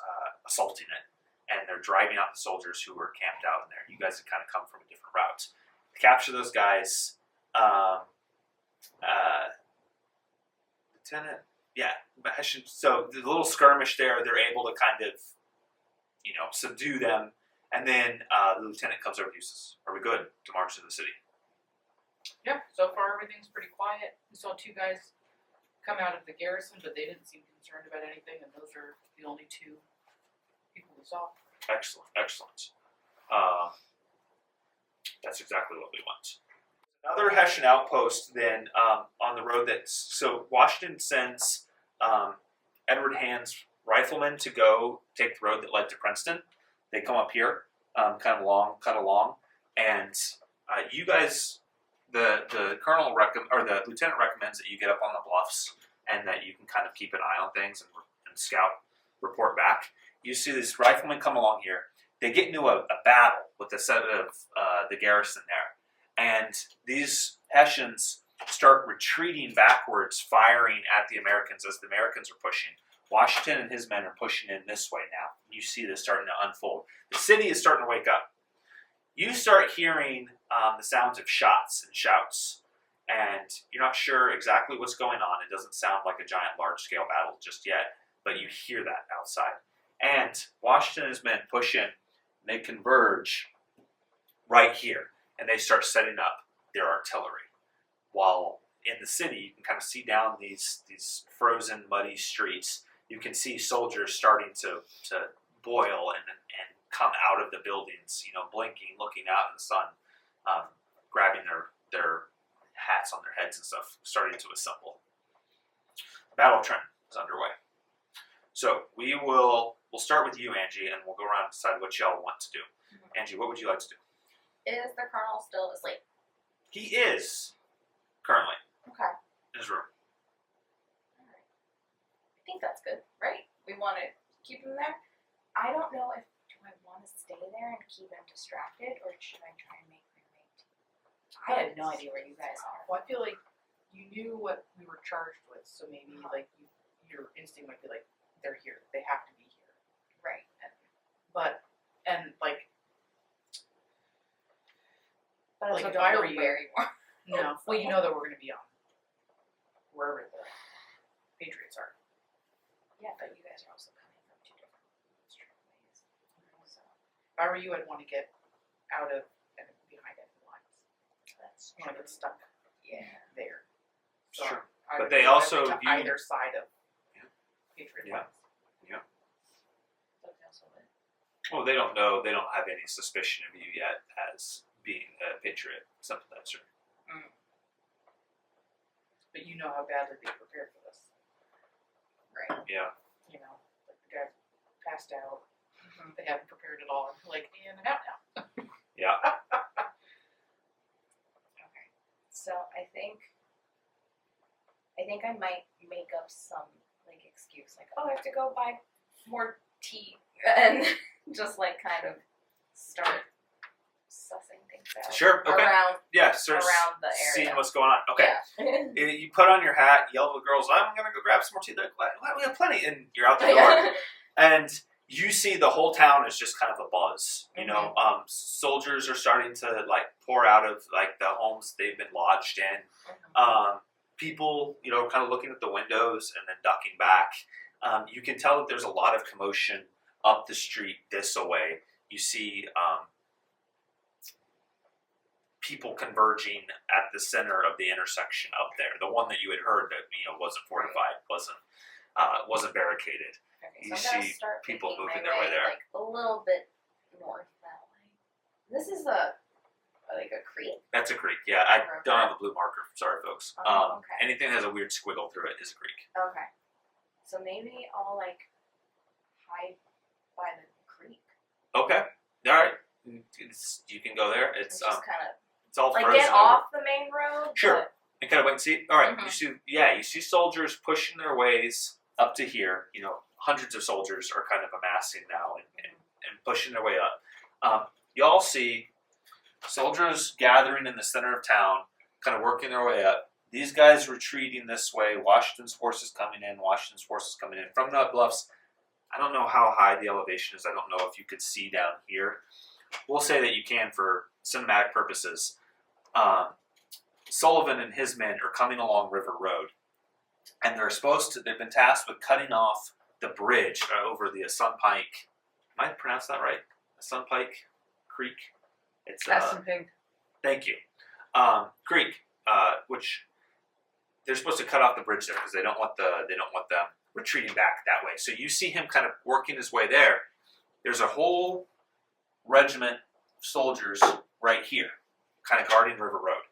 assaulting it, and they're driving out the soldiers who were camped out in there. You guys have kind of come from a different route. Capture those guys. Lieutenant. Yeah, so the little skirmish there, they're able to kind of, subdue them, and then the lieutenant comes over to you and says, "Are we good to march to the city?" Yeah, so far everything's pretty quiet. We saw 2 guys come out of the garrison, but they didn't seem concerned about anything, and those are the only 2 people we saw. Excellent, excellent. That's exactly what we want. Another Hessian outpost then on the road so Washington sends Edward Hand's riflemen to go take the road that led to Princeton. They come up here, cut along, and you guys, the colonel or the lieutenant recommends that you get up on the bluffs and that you can kind of keep an eye on things and and scout report back. You see these riflemen come along here. They get into a battle with a set of the garrison there. And these Hessians start retreating backwards, firing at the Americans as the Americans are pushing. Washington and his men are pushing in this way now. You see this starting to unfold. The city is starting to wake up. You start hearing the sounds of shots and shouts, and you're not sure exactly what's going on. It doesn't sound like a giant, large-scale battle just yet, but you hear that outside. And Washington and his men push in, and they converge right here, and they start setting up their artillery. While in the city, you can kind of see down these frozen, muddy streets. You can see soldiers starting to boil and come out of the buildings, blinking, looking out in the sun, grabbing their hats on their heads and stuff, starting to assemble. Battle of Trenton is underway. So we'll start with you, Angie, and we'll go around and decide what y'all want to do. Angie, what would you like to do? Is the colonel still asleep? He is currently Okay. in his room. Alright. I think that's good, right? We want to keep him there. I don't know if do I want to stay there and keep him distracted, or should I try and make my way to? I have no idea where you guys are. Well, I feel like you knew what we were charged with, so maybe like your instinct might be like, they're here, they have to be here, Right. but like But I Like, also if don't I know were you- where you are. no, well, you know that we're going to be on wherever the Patriots are. Yeah, but you guys are also coming from two different ways. So If I were you, I'd want to get out of and behind enemy lines. that's I want to get stuck Yeah. there. So Sure. I But would they go also to view- either side of Yeah. Patriot Yeah. lines. So it's also lit. Well, they don't know. They don't have any suspicion of you yet as being a patriot, sympathizer. But you know how badly they prepared for this. Right. Yeah. You know, like the guy passed out. They haven't prepared at all. And like, in and out now. Yeah. Okay. So I think I might make up some like excuse, like, oh, I have to go buy more tea, and just like kind of start sussing things out. Sure. Okay. Around Yeah. Sort of around the area. seeing what's going on. Okay. Yeah. You put on your hat, yell to the girls, I'm going to go grab some more tea. They're like, "Well, we have plenty. And you're out the door. And you see the whole town is just kind of a buzz. You know, soldiers are starting to like pour out of like the homes they've been lodged in. People, kind of looking at the windows and then ducking back. You can tell that there's a lot of commotion up the street this way. You see people converging at the center of the intersection up there. The one that you had heard that wasn't fortified, wasn't barricaded. Okay, You so I'm gonna see start people making moving my their way there. like a little bit north that way. This is a creek. That's a creek. Yeah, I Okay. don't have a blue marker. Sorry, folks. Oh, okay. Anything that has a weird squiggle through it is a creek. Okay. So maybe I'll like hide by the creek. Okay. All right. You can go there. And It's just kind of it's all like frozen get over. off the main road. Sure. And kind of wait and see. All right. Mhm. You see soldiers pushing their ways up to here. Hundreds of soldiers are kind of amassing now and pushing their way up. Y'all see soldiers gathering in the center of town, kind of working their way up. These guys retreating this way. Washington's forces coming in. From the bluffs. I don't know how high the elevation is. I don't know if you could see down here. We'll say that you can for cinematic purposes. Sullivan and his men are coming along River Road, and they've been tasked with cutting off the bridge over the Sunpike. Am I pronounced that right? Sunpike Creek. It's Pink. Thank you. Creek, which they're supposed to cut off the bridge there because they don't want them retreating back that way. So you see him kind of working his way there. There's a whole regiment of soldiers right here, kind of guarding River Road.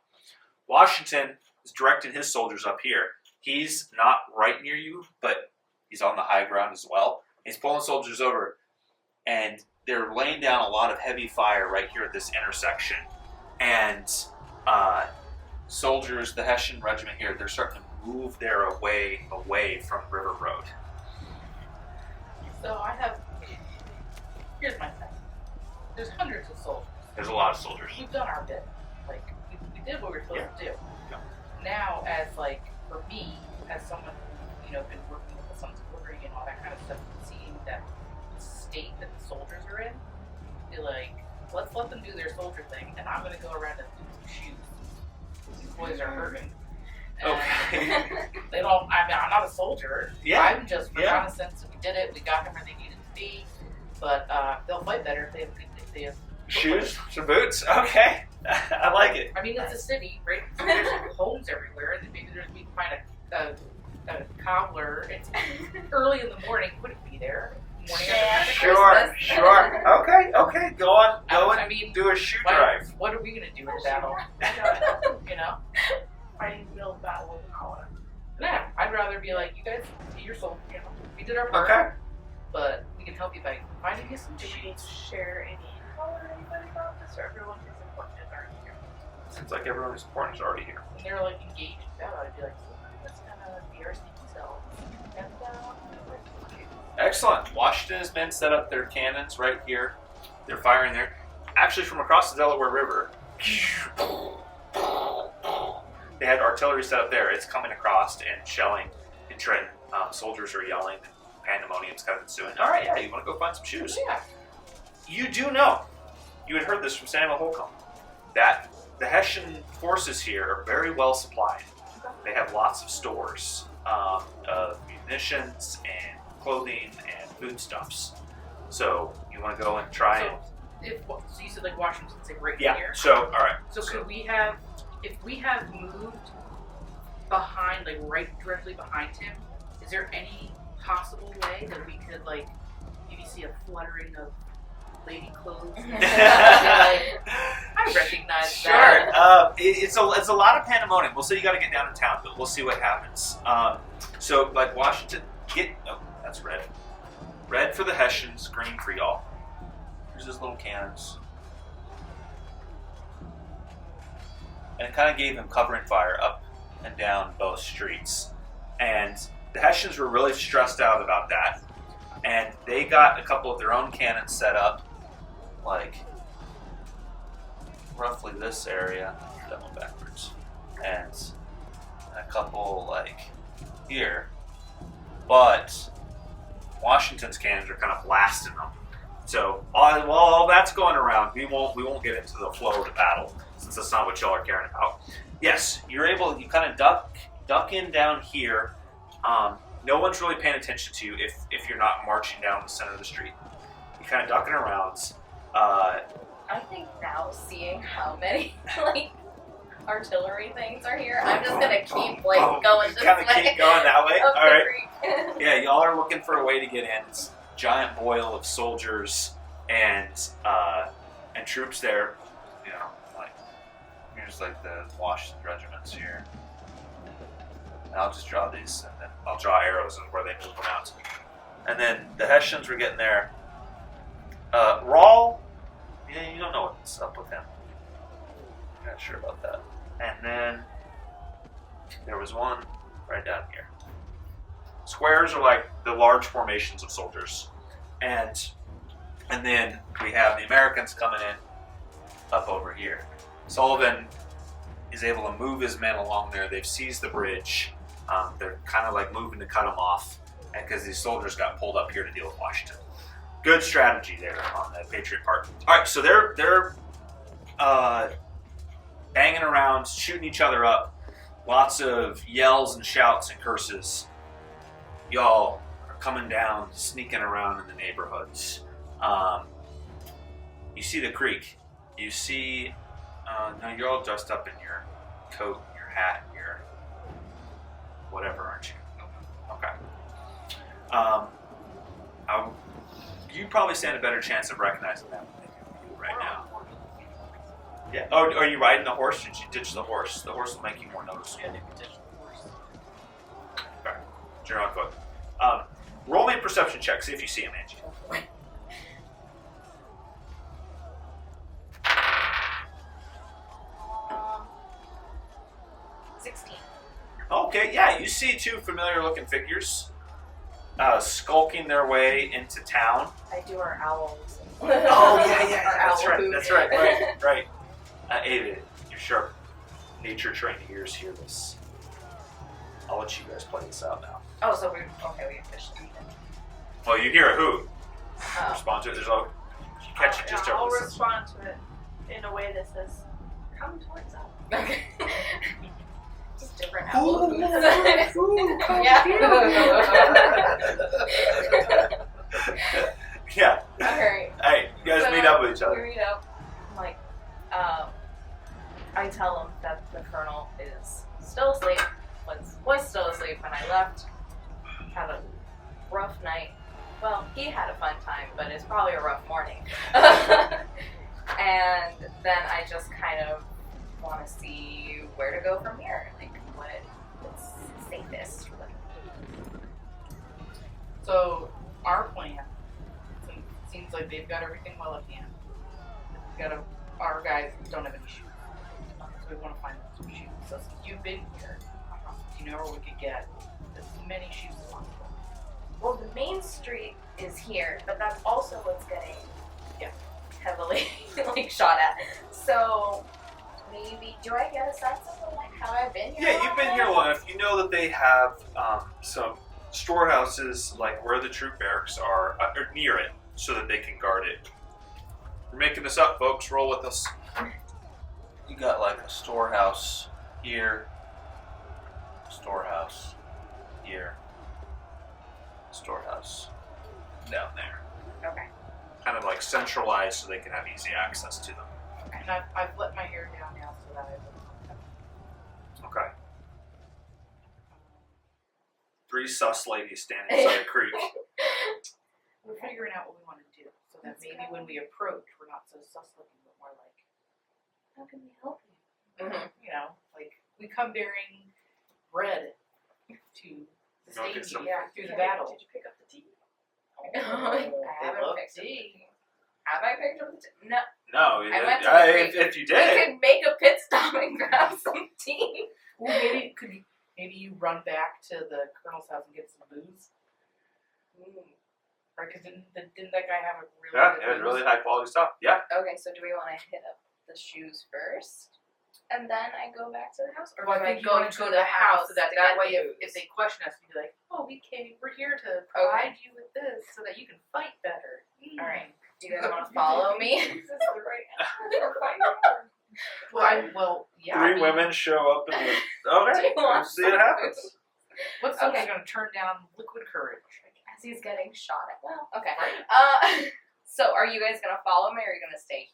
Washington is directing his soldiers up here. He's not right near you, but he's on the high ground as well. He's pulling soldiers over, and they're laying down a lot of heavy fire right here at this intersection. And soldiers, the Hessian regiment here, they're starting to move their way away from River Road. So I have. Here's my thing. There's hundreds of soldiers. There's a lot of soldiers. We've done our bit. Like we did what we were supposed to do. Yeah. Now, as like for me, as someone who been working with the Sons of Liberty and all that kind of stuff, seeing that state that the soldiers are in, be like, let's let them do their soldier thing, and I'm gonna go around and do some shoes. These boys are hurting. And Okay. they don't. I mean, I'm not a soldier. Yeah. I'm just Yeah. reconnaissance. We did it. We got them where they needed to be. But they'll fight better if they have good. If they have Shoes, some boots. Okay, I like it. I mean, it's a city, right? So there's homes everywhere, and maybe we can find a cobbler. It's early in the morning. Wouldn't be there. Morning after Sure, Christmas. sure. Okay. Go and I mean, do a shoe What, drive. what are we gonna do in battle? You know? Fighting the real battle of an hour. Yeah, I'd rather be like, you guys, be your soul. You know, we did our part, Okay. but we can help you by finding you some Do we need shoes. to share any info or anybody about this, or everyone who's important is already here? Seems like everyone who's important is already here. When they're like engaged in battle, I'd be like, so let's kind of be our sneaky selves. And Excellent. Washington has been set up their cannons right here. They're firing there. Actually, from across the Delaware River, they had artillery set up there. It's coming across and shelling in Trenton. Soldiers are yelling. Pandemonium's kind of ensuing. All right, yeah, you want to go find some shoes? yeah. You do know, you had heard this from Samuel Holcomb, that the Hessian forces here are very well supplied. They have lots of stores of munitions and clothing and foodstuffs. So you want to go and try and... So you said like Washington's like right Yeah, here. so, all right. So could we have, if we have moved behind, like right directly behind him, is there any possible way that we could like maybe see a fluttering of lady clothes? I recognize Sure. that. It's a lot of pandemonium. We'll say you got to get down to town, but we'll see what happens. So, like Washington, that's red. Red for the Hessians, green for y'all. Here's his little cannons. And it kind of gave him covering fire up and down both streets. And the Hessians were really stressed out about that. And they got a couple of their own cannons set up, like roughly this area, that one backwards, and a couple like here. But Washington's cannons are kind of blasting them. So while all that's going around, we won't get into the flow of the battle since that's not what y'all are caring about. Yes, you kind of duck in down here. No one's really paying attention to you if you're not marching down the center of the street. You're kind of ducking around. I think now, seeing how many like artillery things are here, I'm just gonna keep going this kind of way. keep going that way. Up All the right. creek. Yeah, y'all are looking for a way to get in. It's a giant boil of soldiers and troops there. You know, like here's like the Washington regiments here. And I'll just draw these, and then I'll draw arrows of where they move them out. And then the Hessians were getting there. Rawl, yeah, you don't know what's up with him. I'm not sure about that. And then there was one right down here. Squares are like the large formations of soldiers, and then we have the Americans coming in up over here. Sullivan is able to move his men along there. They've seized the bridge. They're kind of like moving to cut them off, because these soldiers got pulled up here to deal with Washington. Good strategy there on the Patriot part. All right, so they're banging around, shooting each other up. Lots of yells and shouts and curses. Y'all are coming down, sneaking around in the neighborhoods. You see the creek. You see, now you're all dressed up in your coat, your hat, your whatever, aren't you? Okay. You probably stand a better chance of recognizing them than you right now. Yeah. Oh, are you riding the horse? Did you ditch the horse? The horse will make you more noticeable. Yeah, maybe ditch the horse. Okay. You're on foot. Roll me a perception check. See if you see him, Angie. 16. Okay, yeah, you see two familiar-looking figures. skulking their way into town. I do our owls. Oh yeah, Our that's owl right, poop. that's right. Ava, your sharp nature-trained ears hear this. I'll let you guys play this out now. Oh, so we can fish them. Well, you hear a hoot. Oh. Respond to it. There's a you catch it just I'll over the respond to it in a way that says, "Come towards us." Okay. Just different owl hoots. Yeah. Yeah. Alright. Hey, you guys meet up with each We other. meet up. I'm like, I tell him that the colonel is still asleep. Was still asleep when I left. Had a rough night. Well, he had a fun time, but it's probably a rough morning. And then I just kind of want to see where to go from here. Like, what's safest? So our plan, since it seems like they've got everything well at hand. Our guys don't have any shoes, so we want to find some shoes. So since you've been here, you know where we could get as many shoes as possible. Well, the main street is here, but that's also what's getting heavily like shot at. So maybe do I get a sense of like how I've been here? Yeah, you've been here long enough. You know that they have some storehouses, like where the troop barracks are, or near it, so that they can guard it. We're making this up, folks. Roll with us. You got like a storehouse here, storehouse here, storehouse down there. Okay. Kind of like centralized so they can have easy access to them. And I've let my hair down now so that I Okay. 3 sus ladies standing beside a creek. we're figuring out what we want to do so that maybe when we approach, we're not so sus looking, but more like, how can we help you? Mhm. You know, like we come bearing bread to the Go get stage some- through the battle. Did you pick up the tea? I haven't picked up the tea. Have I picked up the tea? No. No, I went to the if you We did. could make a pit stop and grab some tea. Well, maybe you run back to the colonel's house and get some booze, right? Because didn't that guy have a really Yeah, good yeah, booze? really high quality stuff. Yeah. Okay, so do we want to hit up the shoes first, and then I go back to the house, or Well, do I I think you go want to the house so that to that get way, the if booze? they question us, you'd be like, "Oh, we're here to provide you with this so that you can fight better." All right. Do you guys want to follow me? Is this the right answer? Fight. Well, yeah. 3 women show up in the. Okay, Do you want let's see what happens. What's someone's Okay. gonna turn down liquid courage? As he's getting shot at. Well, okay. Right. So are you guys gonna follow me, or are you gonna stay?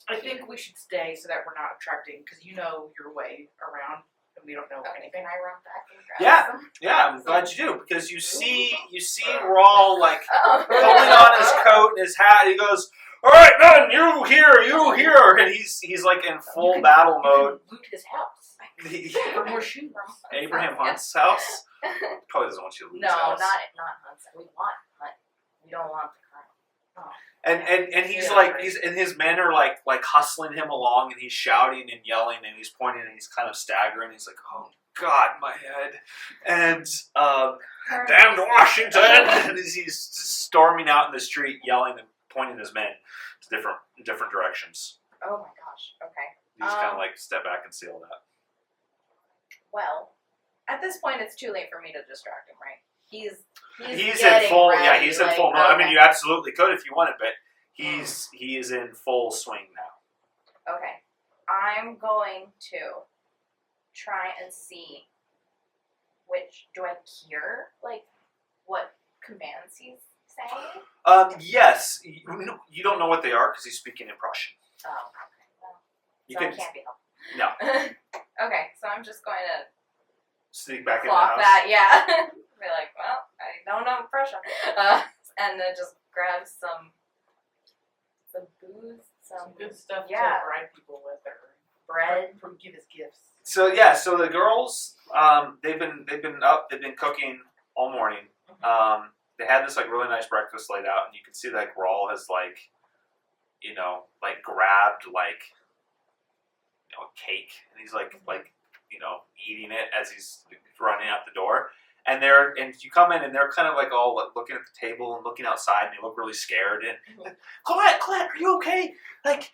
I think we should stay so that we're not attracting, because you know your way around, and we don't know Okay. anything. Can I run back and grab Yeah. some? Yeah, I'm glad you do because you see Rawl like Oh. pulling on his coat and his hat. He goes, "All right, men, you here," and he's like in full battle mode. Loot his house He- for more shoes. Abraham Hunt's house probably doesn't want you to lose No, house. not Hunt. We want Hunt. We don't want the colonel. And he's Yeah, like right. and his men are like hustling him along and he's shouting and yelling and he's pointing and he's kind of staggering. He's like, "Oh God, my head!" And damned Washington! And he's storming out in the street, yelling and pointing his men to different directions. Oh my gosh. Okay. You just kind of like step back and see all that. Well, at this point, it's too late for me to distract him, right? He's He's in getting full. ready, Yeah, he's in like, full mode. I mean, okay. you absolutely could if you wanted, but he is in full swing now. Okay. I'm going to try and see do I hear, like, what commands he's saying? Yes, you don't know what they are because he's speaking in Prussian. Oh, okay. Well, You so can I can't be helpful. no Okay, so I'm just going to sneak back in the clock house. that, yeah. Be like, well, I don't know Prussian. And then just grab some booze, Some good stuff yeah. to bribe people with, or bread. give as gifts. So the girls, they've been up, they've been cooking all morning. They had this like really nice breakfast laid out, and you can see like Rawl has like grabbed like a cake, and he's like eating it as he's running out the door. and you come in and they're kind of like all like, looking at the table and looking outside, and they look really scared. And like, Colette, are you okay? Like,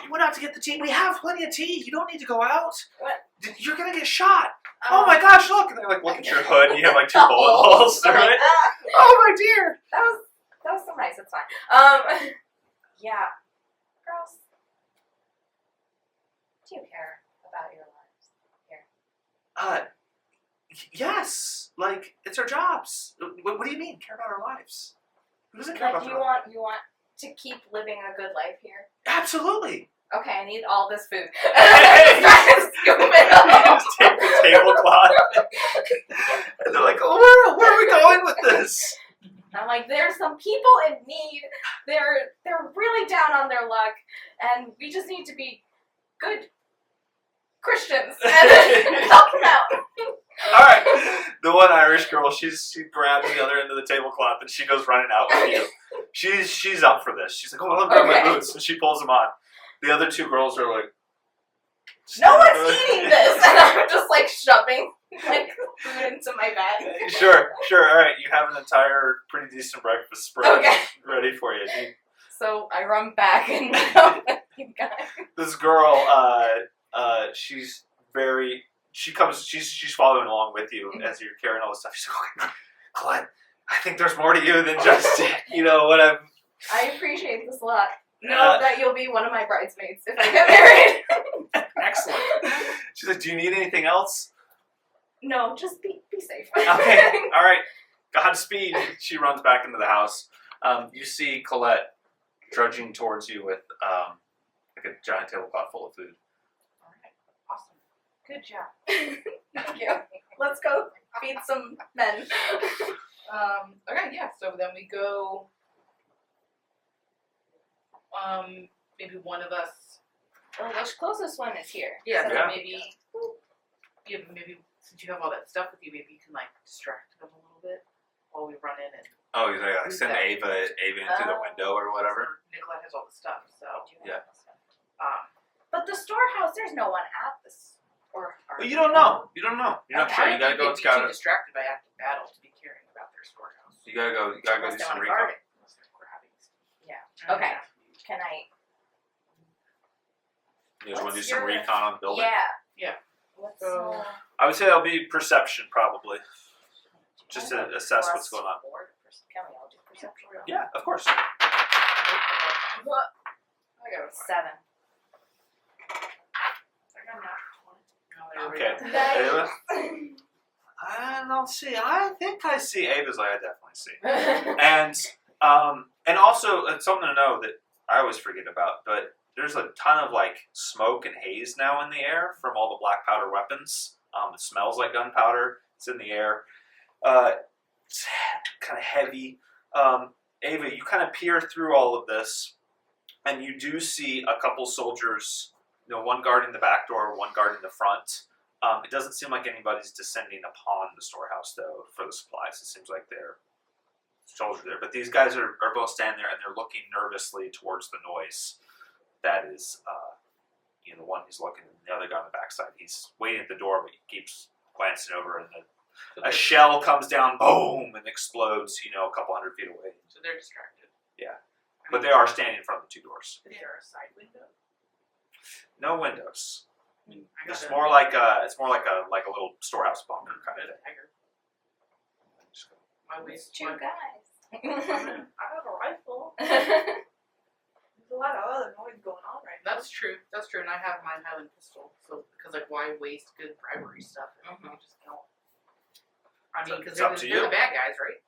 you went out to get the tea. We have plenty of tea. You don't need to go out. What? You're gonna get shot. Oh my gosh, look! And they like look at your hood, and you have like 2 bullet holes through Like, it. Oh my dear. that was so nice. It's fine. Yeah, girls, do you care about your lives here? Yes. Like it's our jobs. What do you mean? Care about our lives? Who doesn't care Like about you their want to keep living a good life here? Absolutely. Okay, I need all this food. Hey! Scoop it You up. just take the tablecloth, and they're like, "Oh, where are we going with this?" I'm like, there's some people in need. They're really down on their luck, and we just need to be good Christians and help them out. All right. The one Irish girl, she grabs the other end of the tablecloth and she goes running out with you. She's up for this. She's like, "Oh, I'll grab my Okay. boots," and she pulls them on. The other 2 girls are like, No one's eating this, and I'm just like shoving like food into my bag. Sure. All right, you have an entire pretty decent breakfast spread Okay. ready for you. So I run back and go with you guys. This girl, she's following along with you as you're carrying all this stuff. She's like, "Okay, Colette, I think there's more to you than just what I'm." I appreciate this a lot. Know that you'll be one of my bridesmaids if I get married. Excellent. She's like, "Do you need anything else?" No, just be safe. Okay, all right. Godspeed. She runs back into the house. You see Colette trudging towards you with like a giant tablecloth full of food. Alright, awesome. Good job. Thank you. Let's go feed some men. Okay, yeah, so then we go, maybe one of us, Well, the closest one is here. yeah, So Yeah. maybe since you have all that stuff with you, maybe you can like distract them a little bit while we run in and Oh, you like send Ava into the window or whatever. Nicolette has all the stuff, so Yeah. But the storehouse, there's no one at this. Or But you don't know. You're not sure. You gotta go and They'd be scout too it. distracted by active battle to be caring about their storehouse. You gotta go do Unless they some wanna recon. guard it. Unless they're grabbing stuff. Yeah. Okay. Can I? You just want to do What's some your- recon on the building? Yeah. What's So- I would say that'll be perception probably. Just to assess what's going on. Can we all do perception? Yeah, of course. I got a 7. Okay. Nice. Ava? I'll see. I think I see Ava's like I definitely see. And also something to know that I always forget about, but there's a ton of like smoke and haze now in the air from all the black powder weapons. It smells like gunpowder. It's in the air. It's kind of heavy. Ava, you kind of peer through all of this, and you do see a couple soldiers. One guarding the back door, one guarding the front. It doesn't seem like anybody's descending upon the storehouse, though, for the supplies. It seems like they're soldiers there. But these guys are both standing there, and they're looking nervously towards the noise. That is, the one who's looking, and the other guy on the backside. He's waiting at the door, but he keeps glancing over, and a shell comes down, boom, and explodes, a couple hundred feet away. So they're distracted. Yeah. But they are standing in front of the 2 doors. Is there a side window? No windows. I It's got more like a little storehouse bunker kind of thing. dagger. My waist. 2 guys. I have a rifle. There's a lot of other noise going on right now. That's true, and I have my Highland pistol, so, because like, why waste good bribery stuff if you just don't? I mean, because It's up to they're you. the bad guys, right?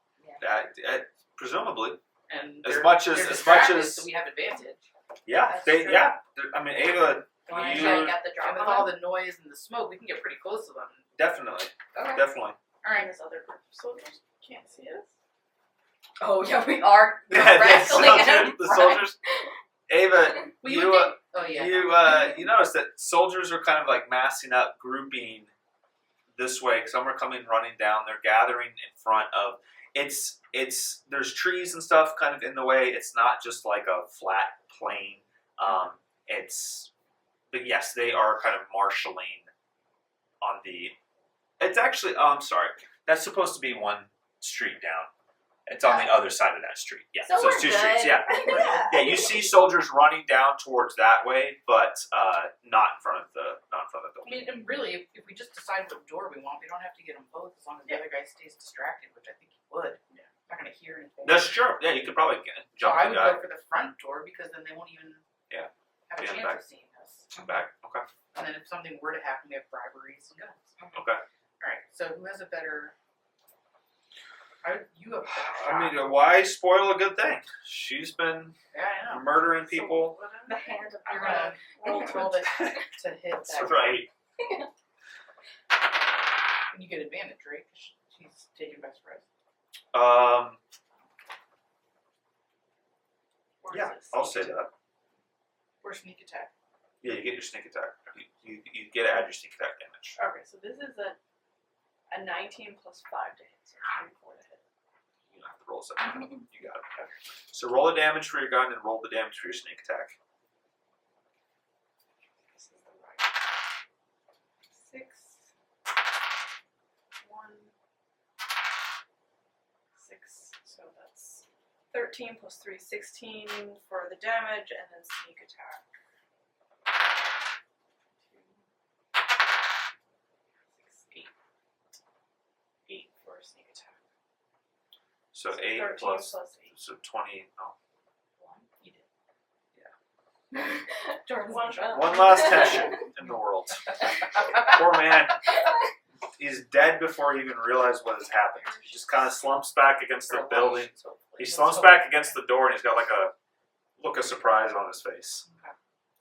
Presumably, And As they're- much they're as distracted, so we have advantage. yeah. That's They true. yeah. I mean, Ava, Wanna You- try and get the And drop with on all them? the noise and the smoke, we can get pretty close to them. definitely. Okay. All Alright. This other group of soldiers can't see us. Oh yeah, we are Yeah, wrestling the soldiers. Ava, Well, you would think- oh yeah. you notice that soldiers are kind of like massing up, grouping this way. Some are coming running down. They're gathering in front of. It's there's trees and stuff kind of in the way. It's not just like a flat plain. But yes, they are kind of marshaling on the. It's actually. I'm sorry. That's supposed to be one street down. It's on the other side of that street. Yeah. So it's we're two streets. good. Yeah. Yeah. You see soldiers running down towards that way, but not in front of the I building. mean, and really, if we just decide what door we want, we don't have to get them both as long as the other guy stays distracted, which I think he would. Yeah. I'm not gonna hear anything. That's true. Yeah, you could probably So jump I the would guy. go for the front door because then they won't even Yeah. have a Be in the chance back. of seeing us. Come back. Okay. And then if something were to happen, we have briberies and guns. Okay. All right. So who has a better? You have a better I shot. mean, why spoil a good thing? She's been Yeah, I know. murdering people. The hand of You're gonna roll to hit That's that. right. And you get advantage, right? 'Cause she's taking by surprise. Or Yeah, is it I'll sneak say attack? that. Or sneak attack. Yeah, you get your sneak attack. You get to add your sneak attack damage. Okay, so this is a 19 plus 5 to hit, so 24 to hit. You don't have to roll 7. You got it. Okay. So roll the damage for your gun and roll the damage for your sneak attack. This is the right. 6, 1, 6. So that's 13 plus 3, 16 for the damage, and then sneak attack. 2, 6, 8. 8 for sneak attack. So 8 13 plus, plus 8. so 20. Oh. 1. You did. Jordan's one shot. One last tension in the world. Poor man. He's dead before he even realized what has happened. He just kind of slumps back against the building. He slumps back against the door and he's got like a look of surprise on his face. Okay.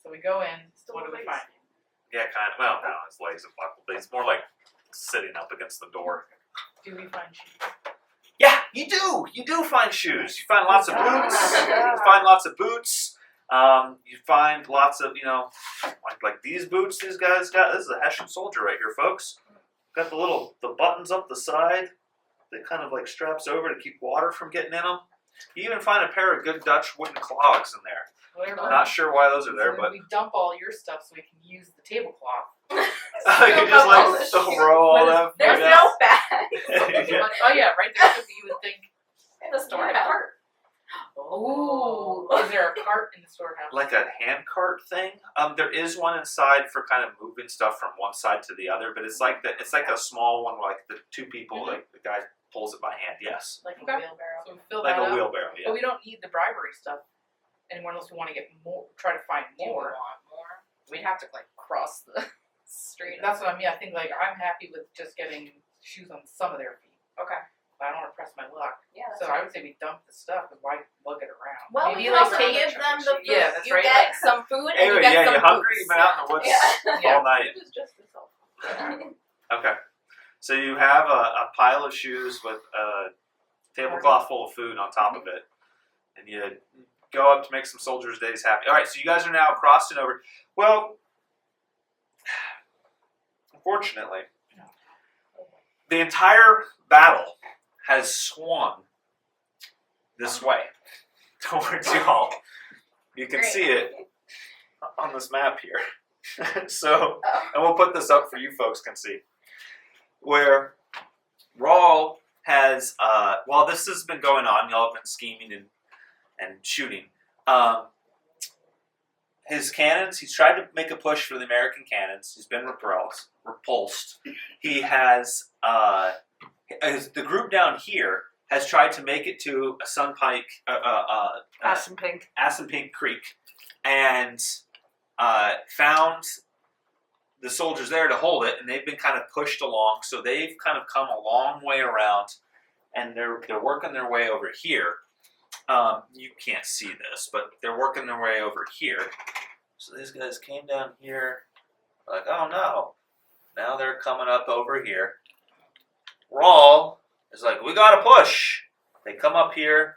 So we go in. Still What do we lazy. find? Yeah, kind of. Well, no, his legs are buckled, but he's more like sitting up against the door. Do we find shoes? Yeah, you do. You do find shoes. You find lots of boots. You find lots of boots. You find lots of, like these boots these guys got. This is a Hessian soldier right here, folks. Got the buttons up the side. They kind of like straps over to keep water from getting in them. You even find a pair of good Dutch wooden clogs in there. Whatever. I'm not sure why those are there, So but we dump all your stuff so we can use the tablecloth. you just like throw all that. There's food no bag. Yeah. Oh yeah, right there. You would think. In the storehouse. Oh, is there a cart in the storehouse? Like a hand cart thing. There is one inside for kind of moving stuff from one side to the other, but it's like a small one, like the two people, like the guy pulls it by hand. Yes, Like a Okay. wheelbarrow. So we fill like that a up. wheelbarrow. But Yeah. we don't need the bribery stuff anymore unless we want to get more. Try to find Do we more. want more? We'd have to like cross the street. That's what I mean. I think like I'm happy with just getting shoes on some of their feet. Okay. But I don't want to press my luck. Yeah, that's So right. I would say we dump the stuff because why lug it around? Well, Maybe we can like also take give them the food. Yeah, that's you right. get some food and Anyway, you get yeah, some you're hungry. boots. You've been out in the woods Yeah. all night. It is just this helpful. Okay, so you have a pile of shoes with a tablecloth full of food on top of it, and you go up to make some soldiers' days happy. All right, so you guys are now crossing over. Well, unfortunately, the entire battle has swung this way towards y'all. You can Great. see it on this map here. So, and we'll put this up for you folks can see. Where Rawl has, while this has been going on, y'all have been scheming and shooting. His cannons, he's tried to make a push for the American cannons. He's been repulsed. He has, the group down here has tried to make it to a Assunpink Creek and found the soldiers there to hold it, and they've been kind of pushed along. So they've kind of come a long way around, and they're working their way over here. You can't see this, but they're working their way over here. So these guys came down here, like, oh no. Now they're coming up over here. Rawl is like, we gotta push. They come up here.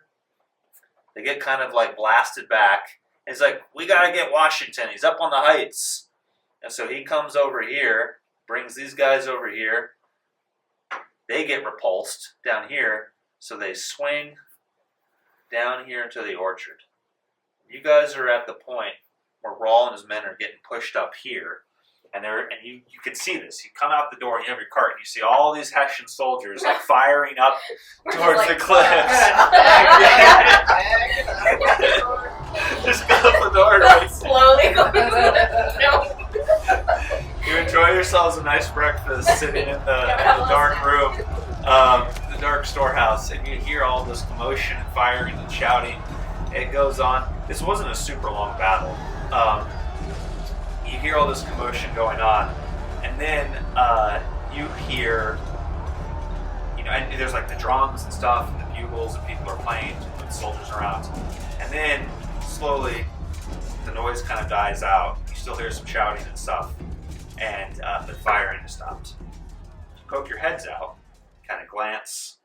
They get kind of like blasted back. And he's like, we gotta get Washington. He's up on the heights. And so he comes over here, brings these guys over here. They get repulsed down here. So they swing down here into the orchard. You guys are at the point where Rawl and his men are getting pushed up here. And you can see this. You come out the door and you have your cart and you see all these Hessian soldiers like firing up towards the cliffs. Just go the door right. Slowly go. No. You enjoy yourselves a nice breakfast sitting in the dark room, the dark storehouse, and you hear all this commotion and firing and shouting. It goes on. This wasn't a super long battle. You hear all this commotion going on, and then you hear, and there's like the drums and stuff, and the bugles, and people are playing with soldiers around. And then slowly, the noise kind of dies out. You still hear some shouting and stuff, and the firing has stopped. You poke your heads out, kind of glance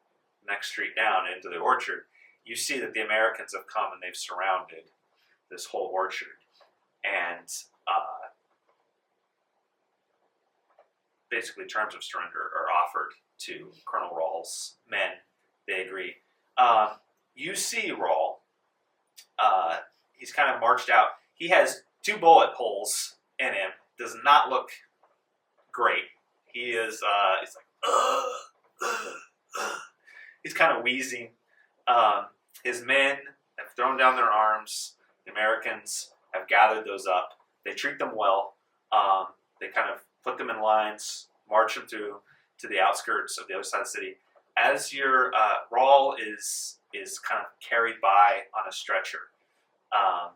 next street down into the orchard. You see that the Americans have come and they've surrounded this whole orchard, and basically terms of surrender are offered to Colonel Rawls' men. They agree. You see Rawl. He's kind of marched out. He has 2 bullet holes in him. Does not look great. He is. He's like. He's kind of wheezing. His men have thrown down their arms. The Americans have gathered those up. They treat them well. They kind of put them in lines, march them through to the outskirts of the other side of the city. As your Rawl is kind of carried by on a stretcher, are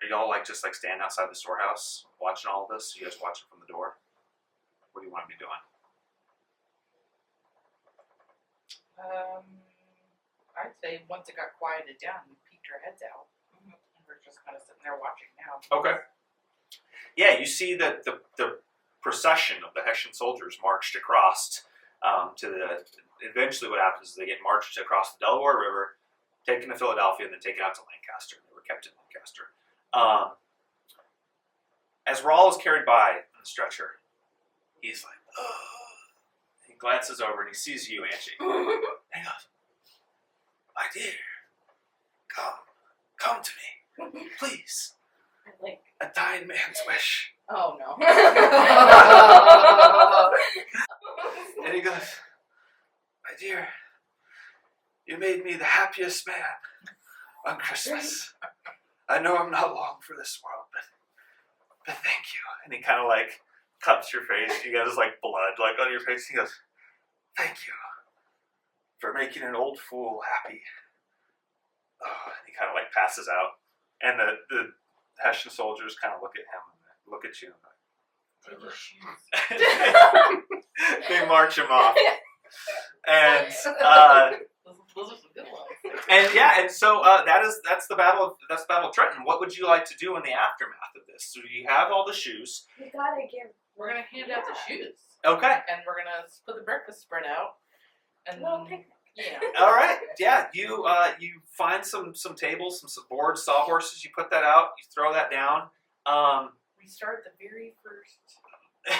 y'all just standing outside the storehouse watching all of this? You guys watching from the door? What do you want to be doing? I'd say once it got quieted down, we peeked our heads out. And we're just kind of sitting there watching now. Okay. Yeah, you see that the procession of the Hessian soldiers marched across to the. Eventually, what happens is they get marched across the Delaware River, taken to Philadelphia, and then taken out to Lancaster. They were kept in Lancaster. As Rawl is carried by on the stretcher, he's like, "Oh." He glances over and he sees you, Angie. And he goes, "My dear, come to me, please. Like, A dying man's wish." Oh no. And he goes, "My dear, you made me the happiest man on Christmas. I know I'm not long for this world, but thank you." And he kind of cups your face. You got his blood on your face. He goes, "Thank you for making an old fool happy." Oh, and he kind of passes out. And the Hessian soldiers kind of look at him and look at you. Take your shoes. They march him off. And Those are some good ones. and so that's the battle of Trenton. What would you like to do in the aftermath of this? So you have all the shoes. we gotta give. We're gonna hand out the shoes. Okay. And we're gonna put the breakfast spread out. And Little picnic. yeah. All right. Yeah. You find some tables, some boards, sawhorses. You put that out. You throw that down. We start the very first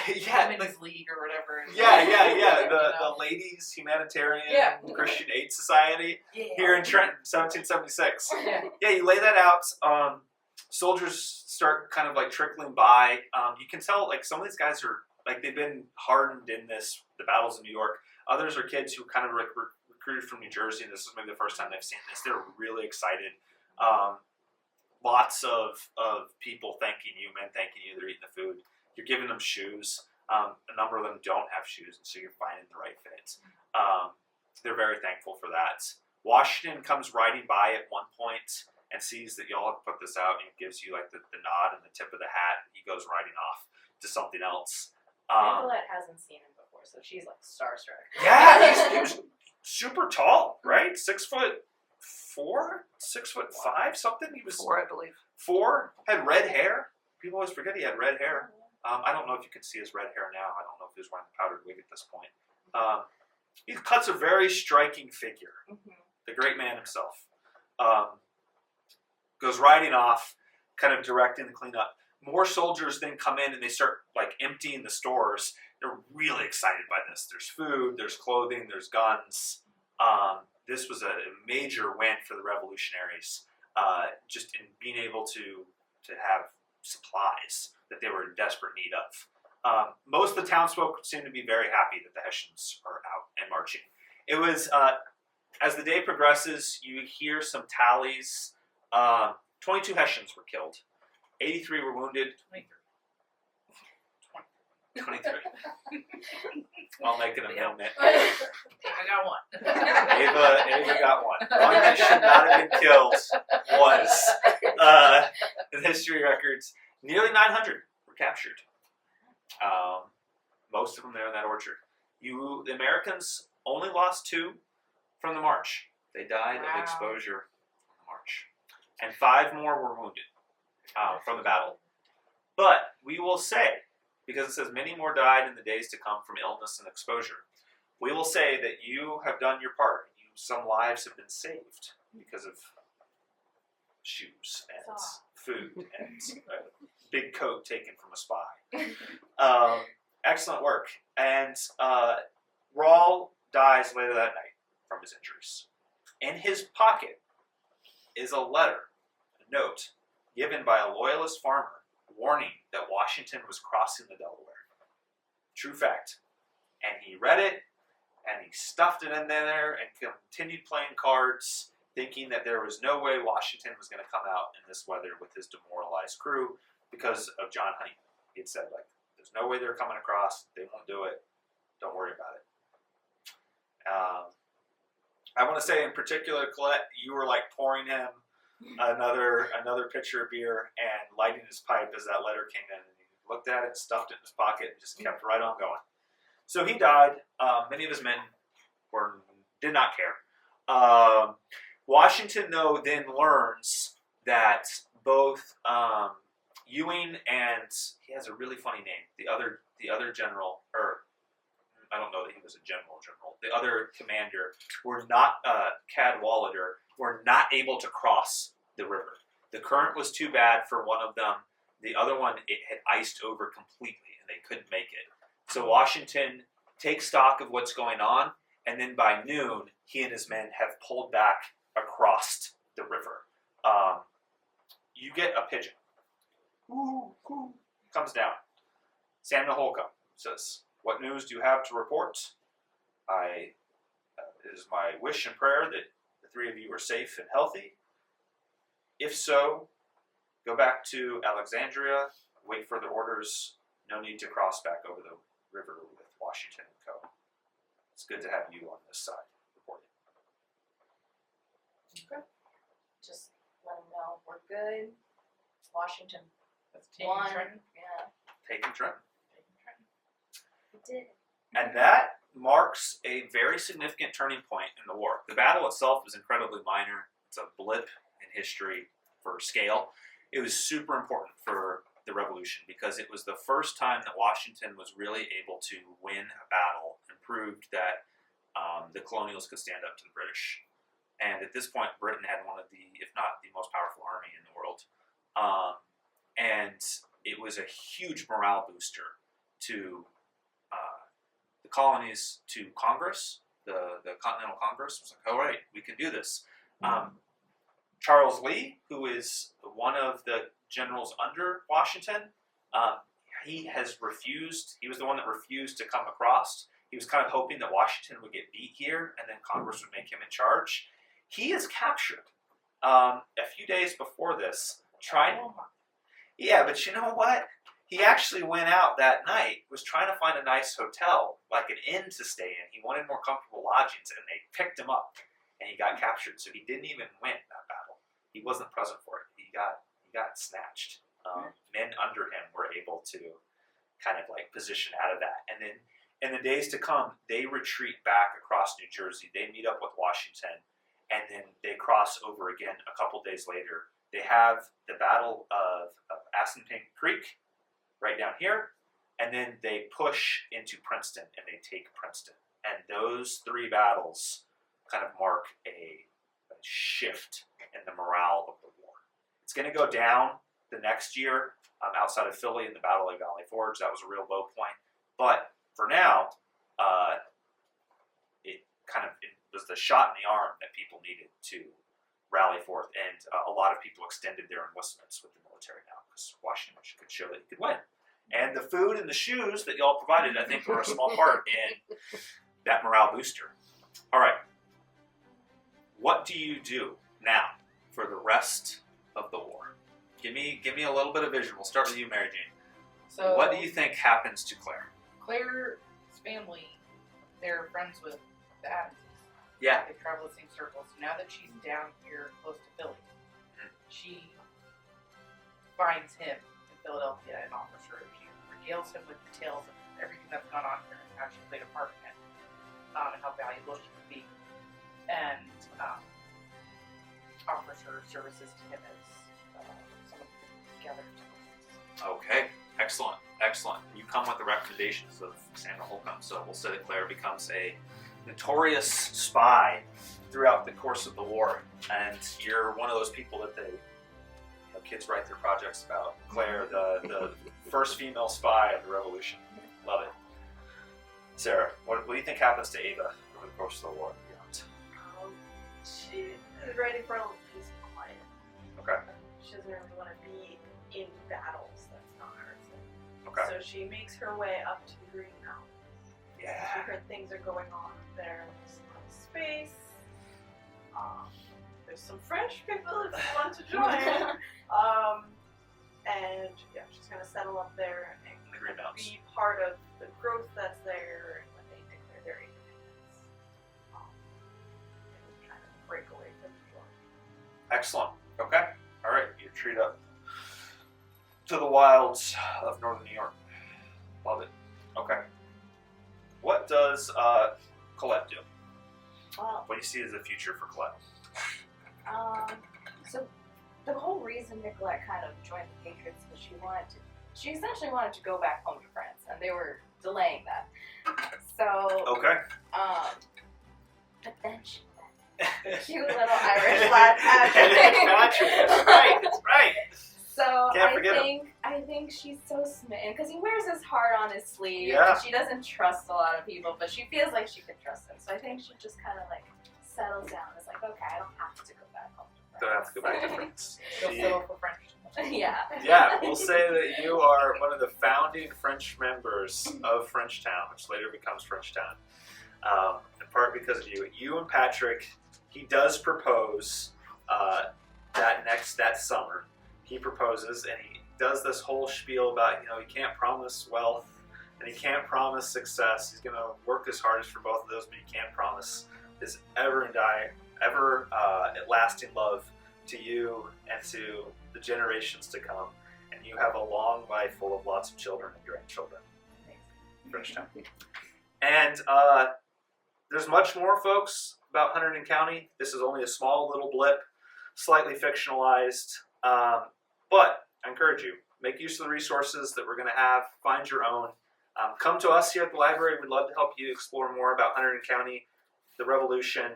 Yeah. women's league or whatever. Yeah. You The know? Ladies Humanitarian Yeah. Christian Aid Society Yeah. here in Trenton, 1776. Yeah. Yeah, you lay that out. Soldiers start kind of trickling by. You can tell some of these guys are they've been hardened in the battles in New York. Others are kids who kind of recruited from New Jersey, and this is maybe the first time they've seen this. They're really excited. Lots of people thanking you, men thanking you. They're eating the food. You're giving them shoes. A number of them don't have shoes, and so you're finding the right fit. They're very thankful for that. Washington comes riding by at one point and sees that y'all have put this out, and he gives you the nod and the tip of the hat. He goes riding off to something else. Nicolette hasn't seen him before, so she's starstruck. Yeah, he was super tall, right? 6'4", 6'5", something. He was 4, I believe. 4. Had red hair. People always forget he had red hair. I don't know if you can see his red hair now. I don't know if he was wearing a powdered wig at this point. He cuts a very striking figure. Mm-hmm. The great man himself. Goes riding off, kind of directing the cleanup. More soldiers then come in and they start emptying the stores. They're really excited by this. There's food, there's clothing, there's guns. This was a major win for the revolutionaries, just in being able to have supplies. that they were in desperate need of. Most of the townsfolk seem to be very happy that the Hessians are out and marching. It was, as the day progresses, you hear some tallies. 22 Hessians were killed. 83 were wounded. 23. I'll make an amendment. I got one. Ava got one. One that should not have been killed was, in history records, nearly 900 were captured. Most of them there in that orchard. The Americans only lost 2 from the march. They died of exposure from the march. And 5 more were wounded from the battle. But we will say, because it says many more died in the days to come from illness and exposure, we will say that you have done your part. Some lives have been saved because of shoes and food and a big coat taken from a spy. Excellent work. And Rawl dies later that night from his injuries. In his pocket is a letter, a note, given by a loyalist farmer warning that Washington was crossing the Delaware. True fact. And he read it, and he stuffed it in there and continued playing cards, thinking that there was no way Washington was going to come out in this weather with his demoralized crew because of John Huntington. He had said, like, there's no way they're coming across. They won't do it. Don't worry about it. I want to say in particular, Colette, you were like pouring him another pitcher of beer and lighting his pipe as that letter came in. And he looked at it, stuffed it in his pocket, and just kept right on going. So he died. Many of his men did not care. Washington, though, then learns that both Ewing and he has a really funny name. The other general, or I don't know that he was a general. The other commander were not Cadwalader, were not able to cross the river. The current was too bad for one of them. The other one, it had iced over completely, and they couldn't make it. So Washington takes stock of what's going on, and then by noon, he and his men have pulled back across the river. You get a pigeon. Comes down. Samuel Holcomb says, "What news do you have to report? It is my wish and prayer that the 3 of you are safe and healthy. If so, go back to Alexandria, wait for the orders. No need to cross back over the river with Washington and co. It's good to have you on this side reporting." Okay. Just let them know we're good. Washington That's taking won. Trenton. Yeah, Taking Trenton. we did. And that marks a very significant turning point in the war. The battle itself was incredibly minor. It's a blip in history for scale. It was super important for the Revolution because it was the first time that Washington was really able to win a battle and proved that the colonials could stand up to the British. And at this point, Britain had one of the, if not the most powerful army in the world. And it was a huge morale booster to the colonies, to Congress, the Continental Congress. Was like, all right, we can do this. Charles Lee, who is one of the generals under Washington, he has refused. He was the one that refused to come across. He was kind of hoping that Washington would get beat here, and then Congress would make him in charge. He is captured a few days before this, trying. Yeah, but you know what? He actually went out that night, was trying to find a nice hotel, like an inn to stay in. He wanted more comfortable lodgings, and they picked him up, and he got captured. So he didn't even win that battle. He wasn't present for it. He got snatched. Men under him were able to kind of like position out of that. And then in the days to come, they retreat back across New Jersey. They meet up with Washington, and then they cross over again a couple days later. They have the Battle of Assunpink Creek right down here, and then they push into Princeton, and they take Princeton. And those 3 battles kind of mark a shift in the morale of the war. It's going to go down the next year outside of Philly in the Battle of Valley Forge. That was a real low point. But for now, it was the shot in the arm that people needed to rally forth. And a lot of people extended their enlistments with the military now because Washington could show that he could win. And the food and the shoes that y'all provided, I think, were a small part in that morale booster. All right. What do you do now for the rest of the war? Give me a little bit of vision. We'll start with you, Mary Jane. So What do you think happens to Claire? Claire's family, they're friends with the Adamses. Yeah. They travel the same circles. So now that she's down here close to Philly, she finds him in Philadelphia and offers her. She regales him with details of everything that's gone on here and how she played a part in it, and how valuable she could be, and offers her services to him as someone who gathered intelligence. Okay. Excellent. Excellent. You come with the recommendations of Samuel Holcomb, so we'll say that Claire becomes a notorious spy throughout the course of the war, and you're one of those people that kids write their projects about. Claire, the first female spy of the revolution. Love it. Sarah, what do you think happens to Ava over the course of the war and beyond? She is ready for a little peace and quiet. Okay. She doesn't really want to be in battles. That's not her thing. Okay. So she makes her way up to the Green Mountains. Yeah. Different things are going on up there. There's some space. There's some French people if you want to join. And yeah, she's gonna settle up there and In the Green Mountains. be part of the growth that's there and when they declare their independence. And kind of break away from New York. Excellent. Okay. All right. You treat up to the wilds of northern New York. Love it. Okay. What does Colette do? Well, What do you see as the future for Colette? so the whole reason Nicolette kind of joined the Patriots was she essentially wanted to go back home to France, and they were delaying that. So, Okay. but then she met cute little Irish lad Patrick, that's right. That's right. So Can't forget him. I think she's so smitten because he wears his heart on his sleeve. Yeah. And she doesn't trust a lot of people, but she feels like she can trust him. So I think she just kind of like settles down. It's like, okay, I don't have to go back home to France. Don't have to go back to France. She'll settle for French. Yeah. Yeah, we'll say that you are one of the founding French members of Frenchtown, which later becomes Frenchtown. In part because of you. You and Patrick, he does propose that summer. He proposes and he does this whole spiel about, he can't promise wealth and he can't promise success. He's going to work his hardest for both of those, but he can't promise his ever lasting love to you and to the generations to come. And you have a long life full of lots of children and grandchildren. Frenchtown. And there's much more, folks, about Hunterdon County. This is only a small little blip, slightly fictionalized. But I encourage you, make use of the resources that we're going to have. Find your own. Come to us here at the library. We'd love to help you explore more about Hunterdon County, the Revolution,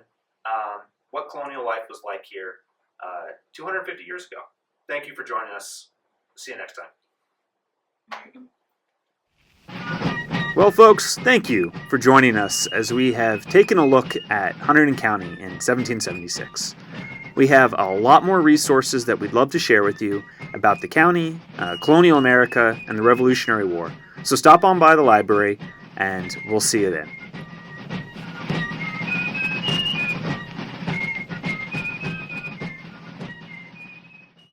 what colonial life was like here 250 years ago. Thank you for joining us. See you next time. Well, folks, thank you for joining us as we have taken a look at Hunterdon County in 1776. We have a lot more resources that we'd love to share with you about the county, colonial America, and the Revolutionary War. So stop on by the library, and we'll see you then.